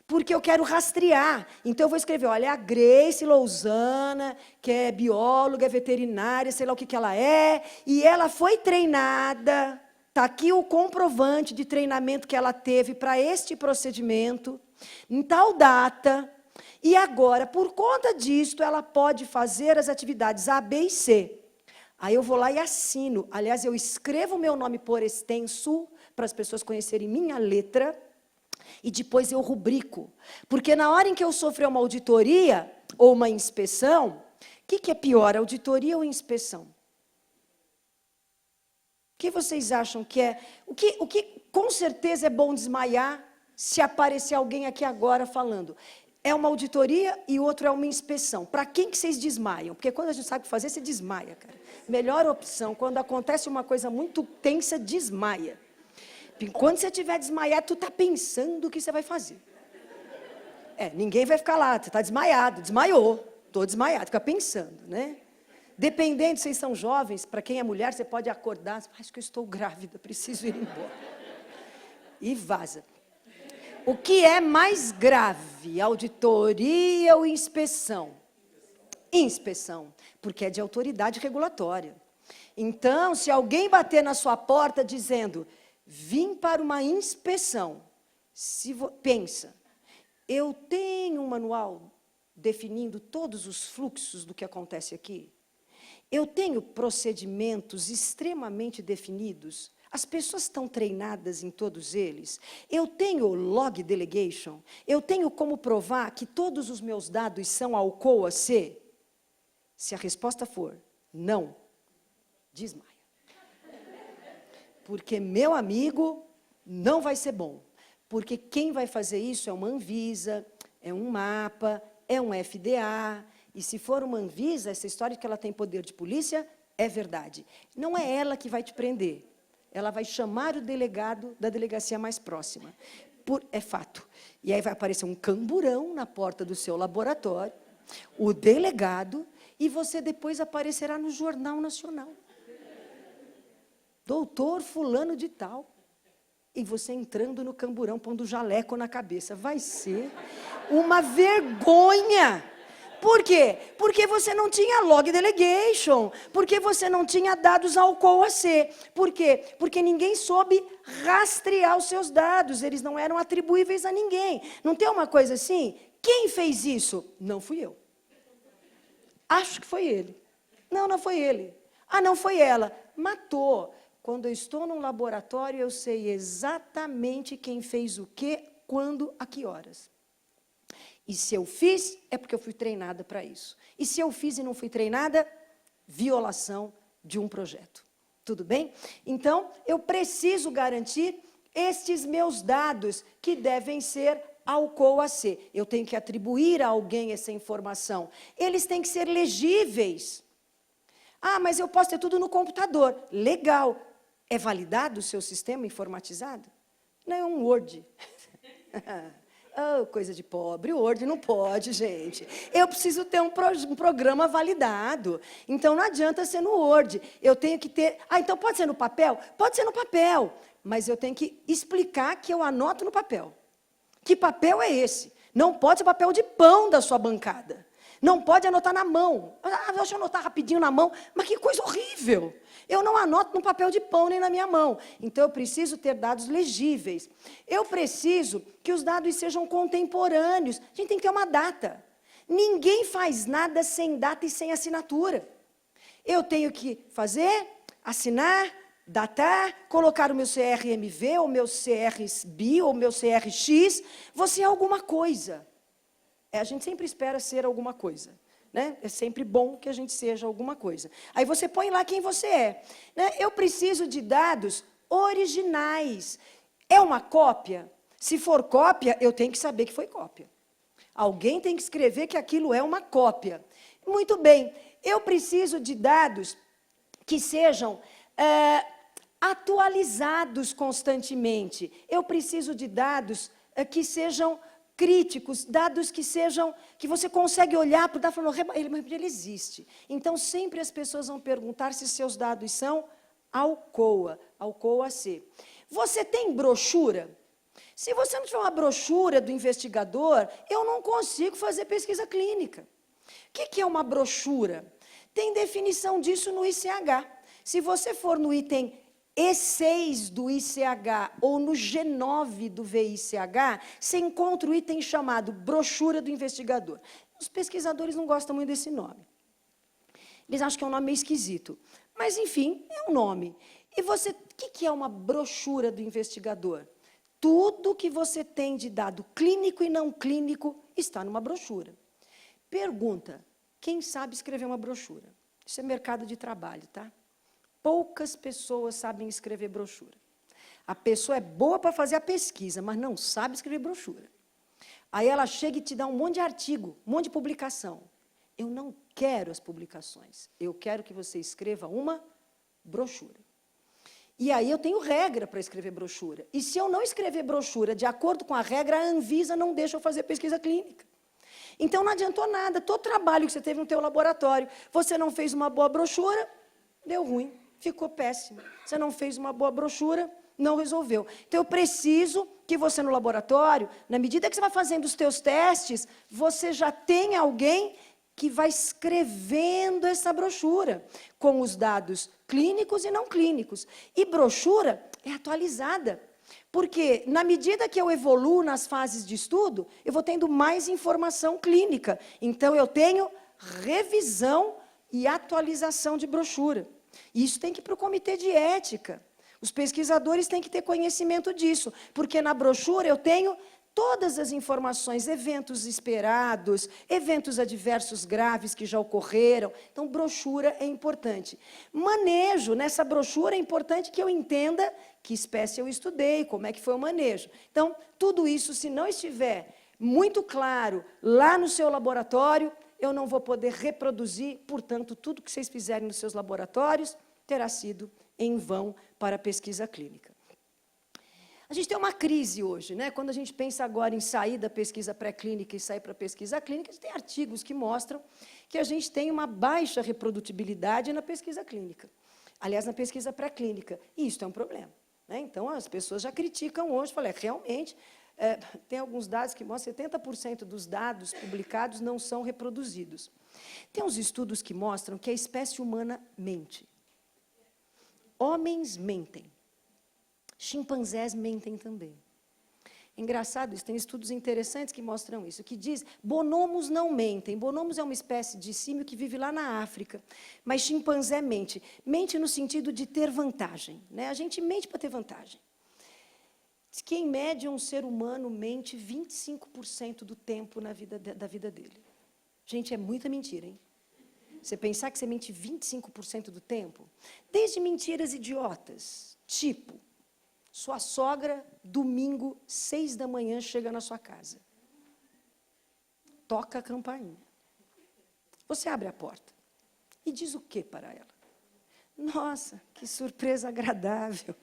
Porque eu quero rastrear. Então, eu vou escrever, olha, a Grace Lousana, que é bióloga, é veterinária, sei lá o que ela é, e ela foi treinada, está aqui o comprovante de treinamento que ela teve para este procedimento, em tal data, e agora, por conta disto, ela pode fazer as atividades A, B e C. Aí eu vou lá e assino. Aliás, eu escrevo o meu nome por extenso, para as pessoas conhecerem minha letra, e depois eu rubrico. Porque na hora em que eu sofrer uma auditoria ou uma inspeção, o que é pior, auditoria ou inspeção? O que vocês acham que é? O que com certeza é bom desmaiar se aparecer alguém aqui agora falando? É uma auditoria e o outro é uma inspeção. Para quem que vocês desmaiam? Porque quando a gente sabe o que fazer, você desmaia, cara. Melhor opção, quando acontece uma coisa muito tensa, desmaia. Quando você estiver desmaiado, tu está pensando o que você vai fazer. Ninguém vai ficar lá, você está desmaiado, desmaiou, estou desmaiado, fica pensando, né? Dependendo, vocês são jovens, para quem é mulher, você pode acordar, acho que eu estou grávida, preciso ir embora. E vaza. O que é mais grave, auditoria ou inspeção? Inspeção, porque é de autoridade regulatória. Então, se alguém bater na sua porta dizendo... Vim para uma inspeção. Pensa, Eu tenho um manual definindo todos os fluxos do que acontece aqui. Eu tenho procedimentos extremamente definidos. As pessoas estão treinadas em todos eles. Eu tenho log delegation. Eu tenho como provar que todos os meus dados são Alcoa-C. Se a resposta for não, desmaia. Porque, meu amigo, não vai ser bom. Porque quem vai fazer isso é uma Anvisa, é um MAPA, é um FDA. E se for uma Anvisa, essa história de que ela tem poder de polícia é verdade. Não é ela que vai te prender. Ela vai chamar o delegado da delegacia mais próxima. É fato. E aí vai aparecer um camburão na porta do seu laboratório, o delegado, e você depois aparecerá no Jornal Nacional. Doutor fulano de tal. E você entrando no camburão, pondo jaleco na cabeça. Vai ser uma vergonha. Por quê? Porque você não tinha log delegation. Porque você não tinha dados Alcoa-C. Por quê? Porque ninguém soube rastrear os seus dados. Eles não eram atribuíveis a ninguém. Não tem uma coisa assim? Quem fez isso? Não fui eu. Acho que foi ele. Não, não foi ele. Ah, não foi ela. Matou. Quando eu estou num laboratório, eu sei exatamente quem fez o quê, quando, a que horas. E se eu fiz, é porque eu fui treinada para isso. E se eu fiz e não fui treinada, violação de um projeto. Tudo bem? Então, eu preciso garantir estes meus dados, que devem ser Alcoa-C. Eu tenho que atribuir a alguém essa informação. Eles têm que ser legíveis. Ah, mas eu posso ter tudo no computador. Legal. É validado o seu sistema informatizado? Não, é um Word. Oh, coisa de pobre, o Word não pode, gente. Eu preciso ter um programa validado. Então, não adianta ser no Word. Eu tenho que ter... Ah, então pode ser no papel? Pode ser no papel. Mas eu tenho que explicar que eu anoto no papel. Que papel é esse? Não pode ser papel de pão da sua bancada. Não pode anotar na mão. Ah, deixa eu anotar rapidinho na mão. Mas que coisa horrível. Eu não anoto no papel de pão nem na minha mão. Então, eu preciso ter dados legíveis. Eu preciso que os dados sejam contemporâneos. A gente tem que ter uma data. Ninguém faz nada sem data e sem assinatura. Eu tenho que fazer, assinar, datar, colocar o meu CRMV, ou meu CRSBI, ou meu CRX. Você é alguma coisa. A gente sempre espera ser alguma coisa. Né? É sempre bom que a gente seja alguma coisa. Aí você põe lá quem você é. Né? Eu preciso de dados originais. É uma cópia? Se for cópia, eu tenho que saber que foi cópia. Alguém tem que escrever que aquilo é uma cópia. Muito bem. Eu preciso de dados que sejam atualizados constantemente. Eu preciso de dados que sejam críticos, dados que sejam, que você consegue olhar para o dado e falar, ele existe. Então, sempre as pessoas vão perguntar se seus dados são Alcoa, Alcoa-C. Você tem brochura? Se você não tiver uma brochura do investigador, eu não consigo fazer pesquisa clínica. O que é uma brochura? Tem definição disso no ICH. Se você for no item E6 do ICH ou no G9 do VICH, você encontra o item chamado brochura do investigador. Os pesquisadores não gostam muito desse nome. Eles acham que é um nome meio esquisito. Mas, enfim, é um nome. E você, o que é uma brochura do investigador? Tudo que você tem de dado clínico e não clínico está numa brochura. Pergunta, quem sabe escrever uma brochura? Isso é mercado de trabalho, tá? Poucas pessoas sabem escrever brochura. A pessoa é boa para fazer a pesquisa, mas não sabe escrever brochura. Aí ela chega e te dá um monte de artigo, um monte de publicação. Eu não quero as publicações. Eu quero que você escreva uma brochura. E aí eu tenho regra para escrever brochura. E se eu não escrever brochura de acordo com a regra, a Anvisa não deixa eu fazer pesquisa clínica. Então não adiantou nada. Todo trabalho que você teve no teu laboratório, você não fez uma boa brochura, deu ruim. Ficou péssimo. Você não fez uma boa brochura, não resolveu. Então, eu preciso que você, no laboratório, na medida que você vai fazendo os teus testes, você já tenha alguém que vai escrevendo essa brochura, com os dados clínicos e não clínicos. E brochura é atualizada. Porque, na medida que eu evoluo nas fases de estudo, eu vou tendo mais informação clínica. Então, eu tenho revisão e atualização de brochura. E isso tem que ir para o comitê de ética. Os pesquisadores têm que ter conhecimento disso, porque na brochura eu tenho todas as informações, eventos esperados, eventos adversos graves que já ocorreram. Então, brochura é importante. Manejo, nessa brochura é importante que eu entenda que espécie eu estudei, como é que foi o manejo. Então, tudo isso, se não estiver muito claro lá no seu laboratório, eu não vou poder reproduzir, portanto, tudo que vocês fizerem nos seus laboratórios terá sido em vão para a pesquisa clínica. A gente tem uma crise hoje, né? Quando a gente pensa agora em sair da pesquisa pré-clínica e sair para a pesquisa clínica, a gente tem artigos que mostram que a gente tem uma baixa reprodutibilidade na pesquisa clínica. Aliás, na pesquisa pré-clínica. E isso é um problema, né? Então, as pessoas já criticam hoje, falam, realmente, tem alguns dados que mostram que 70% dos dados publicados não são reproduzidos. Tem uns estudos que mostram que a espécie humana mente. Homens mentem. Chimpanzés mentem também. Engraçado isso, tem estudos interessantes que mostram isso, que diz, bonobos não mentem. Bonobos é uma espécie de símio que vive lá na África, mas chimpanzé mente. Mente no sentido de ter vantagem, né? A gente mente para ter vantagem. Diz que, em média, um ser humano mente 25% do tempo da vida dele. Gente, é muita mentira, hein? Você pensar que você mente 25% do tempo? Desde mentiras idiotas, tipo, sua sogra, domingo, 6 da manhã, chega na sua casa. Toca a campainha. Você abre a porta e diz o quê para ela? Nossa, que surpresa agradável.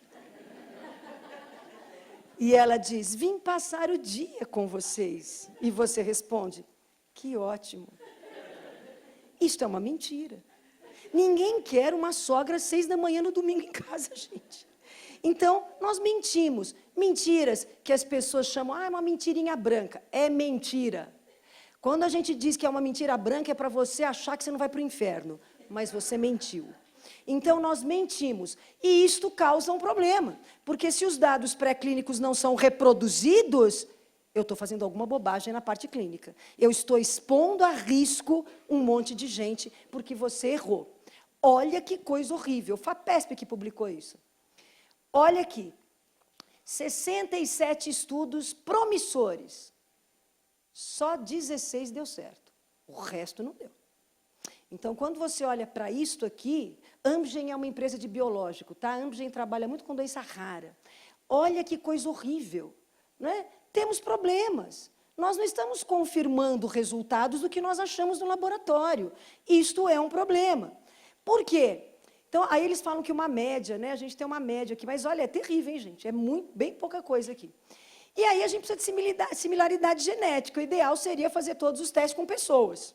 E ela diz, vim passar o dia com vocês. E você responde, que ótimo. Isto é uma mentira. Ninguém quer uma sogra às 6 da manhã no domingo em casa, gente. Então, nós mentimos. Mentiras que as pessoas chamam, é uma mentirinha branca. É mentira. Quando a gente diz que é uma mentira branca, é para você achar que você não vai para o inferno. Mas você mentiu. Então, nós mentimos. E isto causa um problema. Porque se os dados pré-clínicos não são reproduzidos, eu estou fazendo alguma bobagem na parte clínica. Eu estou expondo a risco um monte de gente, porque você errou. Olha que coisa horrível. FAPESP que publicou isso. Olha aqui, 67 estudos promissores, só 16 deu certo, o resto não deu. Então, quando você olha para isto aqui, Amgen é uma empresa de biológico, tá? Amgen trabalha muito com doença rara. Olha que coisa horrível, né? Temos problemas. Nós não estamos confirmando resultados do que nós achamos no laboratório. Isto é um problema. Por quê? Então, aí eles falam que uma média, né? A gente tem uma média aqui, mas olha, é terrível, hein, gente? É bem pouca coisa aqui. E aí a gente precisa de similaridade genética. O ideal seria fazer todos os testes com pessoas.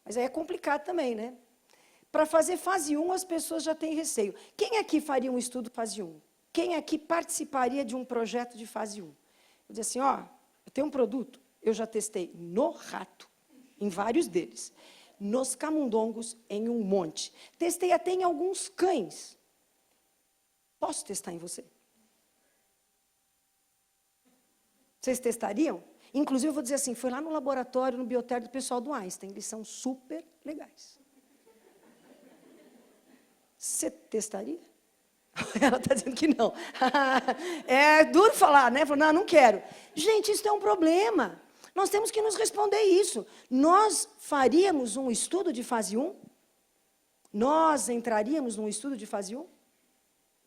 Mas aí é complicado também, né? Para fazer fase 1, as pessoas já têm receio. Quem aqui faria um estudo fase 1? Quem aqui participaria de um projeto de fase 1? Eu dizia assim, ó, eu tenho um produto, eu já testei no rato, em vários deles. Nos camundongos, em um monte. Testei até em alguns cães. Posso testar em você? Vocês testariam? Inclusive, eu vou dizer assim, foi lá no laboratório, no biotério do pessoal do Einstein. Eles são super legais. Você testaria? Ela está dizendo que não. É duro falar, né? Não, não quero. Gente, isso é um problema. Nós temos que nos responder isso. Nós faríamos um estudo de fase 1? Nós entraríamos num estudo de fase 1?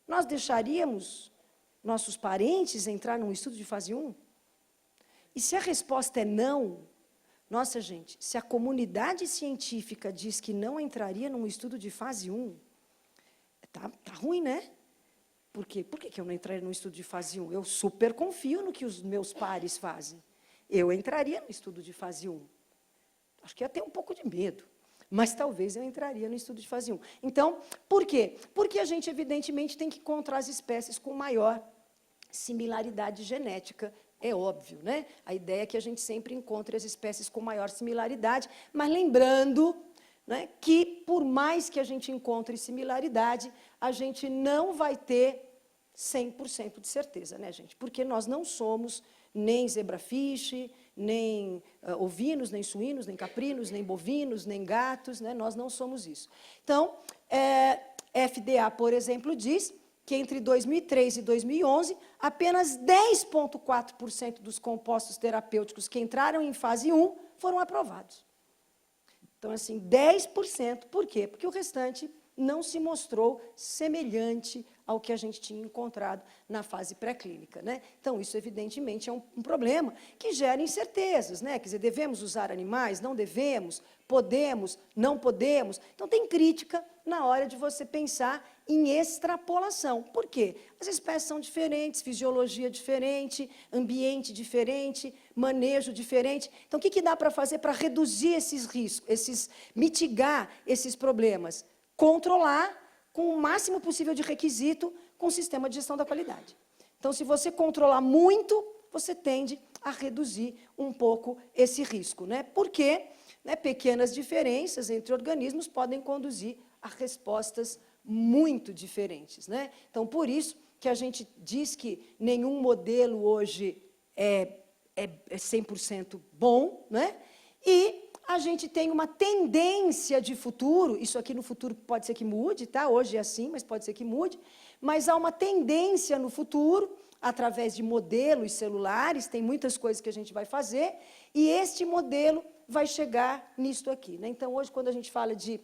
Nós deixaríamos nossos parentes entrar num estudo de fase 1? E se a resposta é não, nossa, gente, se a comunidade científica diz que não entraria num estudo de fase 1, tá ruim, né? Por quê? Por que eu não entraria num estudo de fase 1? Eu super confio no que os meus pares fazem. Eu entraria no estudo de fase 1. Acho que ia ter um pouco de medo, mas talvez eu entraria no estudo de fase 1. Então, por quê? Porque a gente, evidentemente, tem que encontrar as espécies com maior similaridade genética, é óbvio, né? A ideia é que a gente sempre encontre as espécies com maior similaridade, mas lembrando, né, que, por mais que a gente encontre similaridade, a gente não vai ter 100% de certeza, né, gente? Porque nós não somos nem zebrafish, nem ovinos, nem suínos, nem caprinos, nem bovinos, nem gatos, né? Nós não somos isso. Então, FDA, por exemplo, diz que entre 2003 e 2011, apenas 10,4% dos compostos terapêuticos que entraram em fase 1 foram aprovados. Então, assim, 10%. Por quê? Porque o restante não se mostrou semelhante ao que a gente tinha encontrado na fase pré-clínica, né? Então, isso, evidentemente, é um problema que gera incertezas, né? Quer dizer, devemos usar animais? Não devemos? Podemos? Não podemos? Então, tem crítica na hora de você pensar em extrapolação. Por quê? As espécies são diferentes, fisiologia diferente, ambiente diferente, manejo diferente. Então, o que dá para fazer para reduzir esses riscos, mitigar esses problemas? Controlar com o máximo possível de requisito com o sistema de gestão da qualidade. Então, se você controlar muito, você tende a reduzir um pouco esse risco, né? Porque, né, pequenas diferenças entre organismos podem conduzir a respostas muito diferentes, né? Então, por isso que a gente diz que nenhum modelo hoje é 100% bom, né? E a gente tem uma tendência de futuro, isso aqui no futuro pode ser que mude, tá? Hoje é assim, mas pode ser que mude, mas há uma tendência no futuro, através de modelos celulares, tem muitas coisas que a gente vai fazer, e este modelo vai chegar nisto aqui, né? Então, hoje, quando a gente fala de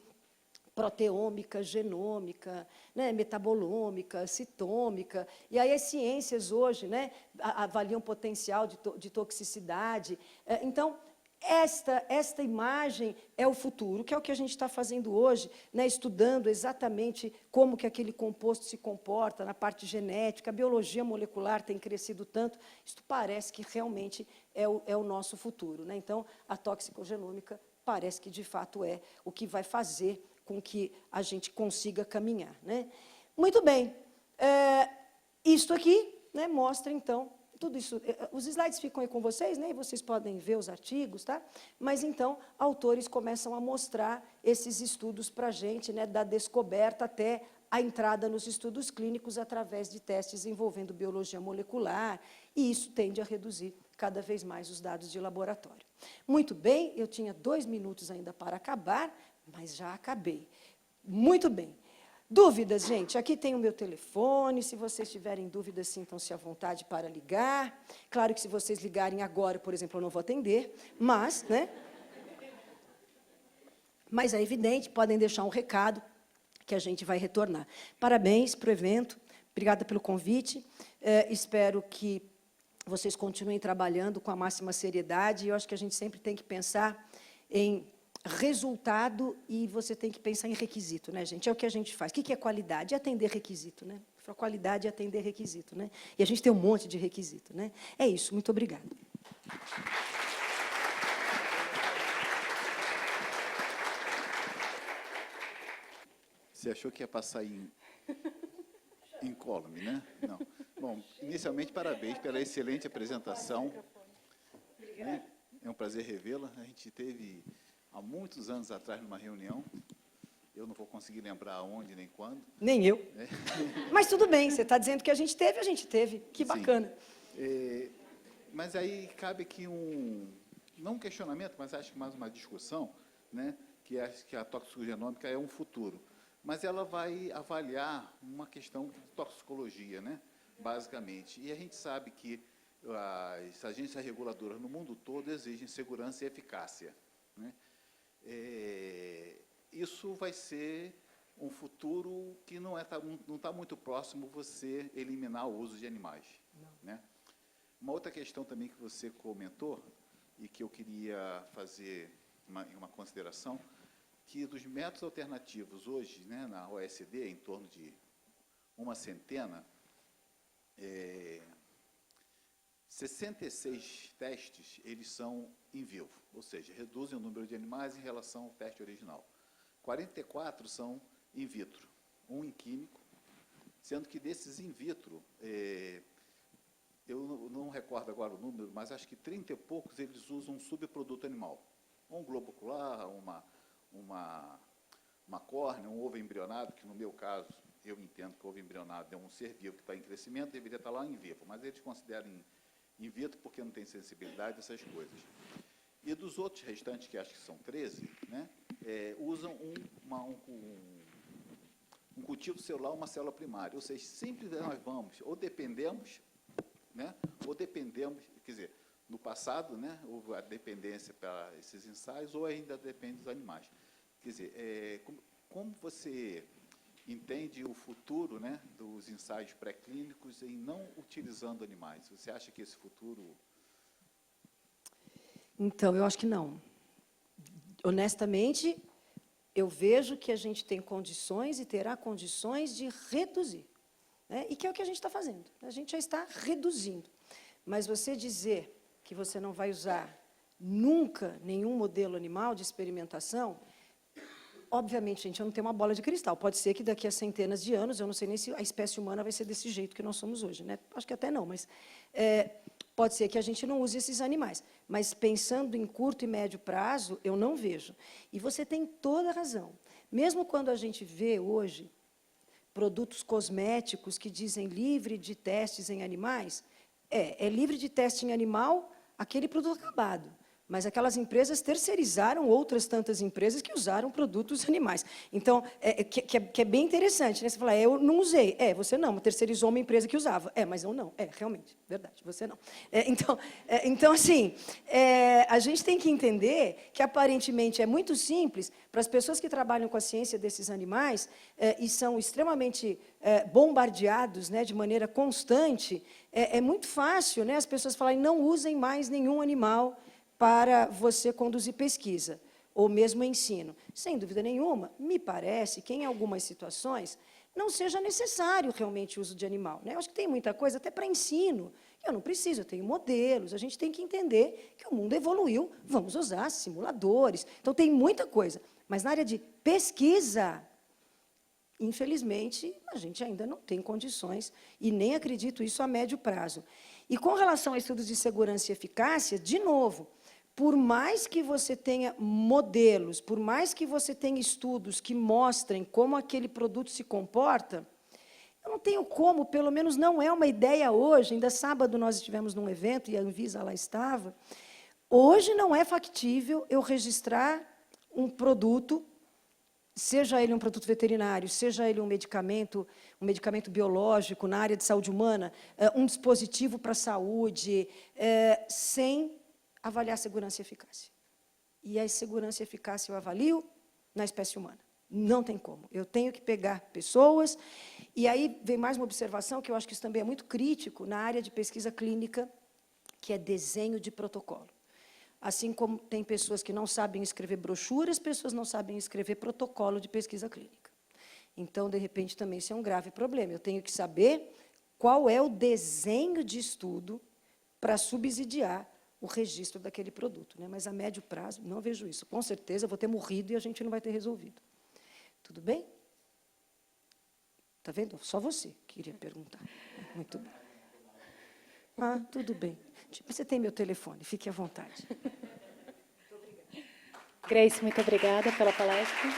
proteômica, genômica, né, metabolômica, citômica, e aí as ciências hoje, né, avaliam potencial de toxicidade. Então, esta imagem é o futuro, que é o que a gente está fazendo hoje, né, estudando exatamente como que aquele composto se comporta na parte genética, a biologia molecular tem crescido tanto, isto parece que realmente é o nosso futuro, né? Então, a toxicogenômica parece que, de fato, é o que vai fazer com que a gente consiga caminhar, né? Muito bem. Isto aqui, né, mostra, então, tudo isso. Os slides ficam aí com vocês, né, e vocês podem ver os artigos, tá? Mas, então, autores começam a mostrar esses estudos para a gente, né, da descoberta até a entrada nos estudos clínicos através de testes envolvendo biologia molecular, e isso tende a reduzir cada vez mais os dados de laboratório. Muito bem, eu tinha 2 minutos ainda para acabar, mas já acabei. Muito bem. Dúvidas, gente? Aqui tem o meu telefone, se vocês tiverem dúvidas, sintam-se à vontade para ligar. Claro que se vocês ligarem agora, por exemplo, eu não vou atender, mas, né? Mas é evidente, podem deixar um recado que a gente vai retornar. Parabéns para o evento, obrigada pelo convite. Espero que vocês continuem trabalhando com a máxima seriedade. Eu acho que a gente sempre tem que pensar em resultado e você tem que pensar em requisito, né, gente? É o que a gente faz. O que é qualidade? É atender requisito, né? A qualidade é atender requisito, né? E a gente tem um monte de requisito, né? É isso, muito obrigada.
Você achou que ia passar incólume, né? Não. Bom, inicialmente, parabéns pela excelente apresentação. É um prazer revê-la. A gente teve, há muitos anos atrás, numa reunião. Eu não vou conseguir lembrar onde nem quando.
Nem eu. Mas tudo bem, você está dizendo que a gente teve. Que bacana.
Mas aí cabe aqui não um questionamento, mas acho que mais uma discussão, né? Que acho que a toxicogenômica é um futuro. Mas ela vai avaliar uma questão de toxicologia, né, basicamente. E a gente sabe que as agências reguladoras no mundo todo exigem segurança e eficácia, né? Isso vai ser um futuro que não está muito próximo você eliminar o uso de animais, né? Uma outra questão também que você comentou, e que eu queria fazer uma consideração, que dos métodos alternativos hoje, né, na OSD, em torno de uma centena, 66 testes, eles são in vivo, ou seja, reduzem o número de animais em relação ao teste original. 44 são in vitro, um em químico, sendo que desses in vitro, eu não recordo agora o número, mas acho que 30 e poucos eles usam um subproduto animal, um globo ocular, uma córnea, um ovo embrionado, que no meu caso eu entendo que o ovo embrionado é um ser vivo que está em crescimento, deveria estar lá em vivo, mas eles consideram in vitro porque não tem sensibilidade, essas coisas. E dos outros restantes, que acho que são 13, né, usam um cultivo celular, uma célula primária. Ou seja, sempre nós vamos, ou dependemos, quer dizer, no passado, né, houve a dependência para esses ensaios, ou ainda depende dos animais. Quer dizer, como você entende o futuro, né, dos ensaios pré-clínicos em não utilizando animais? Você acha que esse futuro...
Então, eu acho que não. Honestamente, eu vejo que a gente tem condições e terá condições de reduzir, né? E que é o que a gente está fazendo. A gente já está reduzindo. Mas você dizer que você não vai usar nunca nenhum modelo animal de experimentação, obviamente, gente, eu não tenho uma bola de cristal. Pode ser que daqui a centenas de anos, eu não sei nem se a espécie humana vai ser desse jeito que nós somos hoje, né? Acho que até não, mas pode ser que a gente não use esses animais. Mas, pensando em curto e médio prazo, eu não vejo. E você tem toda a razão. Mesmo quando a gente vê, hoje, produtos cosméticos que dizem livre de testes em animais, é livre de teste em animal aquele produto acabado. Mas aquelas empresas terceirizaram outras tantas empresas que usaram produtos animais. Então, que é bem interessante, né? Você fala, eu não usei. Você não, terceirizou uma empresa que usava. Mas eu não. Realmente, verdade, você não. Então, assim, a gente tem que entender que, aparentemente, é muito simples para as pessoas que trabalham com a ciência desses animais e são extremamente bombardeados, né, de maneira constante, é muito fácil, né, as pessoas falarem, não usem mais nenhum animal para você conduzir pesquisa, ou mesmo ensino. Sem dúvida nenhuma, me parece que, em algumas situações, não seja necessário realmente o uso de animal, né? Eu acho que tem muita coisa, até para ensino, eu não preciso, eu tenho modelos, a gente tem que entender que o mundo evoluiu, vamos usar simuladores. Então, tem muita coisa. Mas, na área de pesquisa, infelizmente, a gente ainda não tem condições, e nem acredito isso a médio prazo. E, com relação a estudos de segurança e eficácia, de novo, por mais que você tenha modelos, por mais que você tenha estudos que mostrem como aquele produto se comporta, eu não tenho como, pelo menos não é uma ideia hoje, ainda sábado nós estivemos num evento e a Anvisa lá estava, hoje não é factível eu registrar um produto, seja ele um produto veterinário, seja ele um medicamento biológico na área de saúde humana, um dispositivo para a saúde, sem avaliar segurança e eficácia. E a segurança e eficácia eu avalio na espécie humana. Não tem como. Eu tenho que pegar pessoas, e aí vem mais uma observação, que eu acho que isso também é muito crítico, na área de pesquisa clínica, que é desenho de protocolo. Assim como tem pessoas que não sabem escrever brochuras, pessoas não sabem escrever protocolo de pesquisa clínica. Então, de repente, também isso é um grave problema. Eu tenho que saber qual é o desenho de estudo para subsidiar o registro daquele produto, né? Mas, a médio prazo, não vejo isso. Com certeza, eu vou ter morrido e a gente não vai ter resolvido. Tudo bem? Está vendo? Só você queria perguntar. Muito bem. Tudo bem. Você tem meu telefone, fique à vontade.
Grace, muito obrigada pela palestra.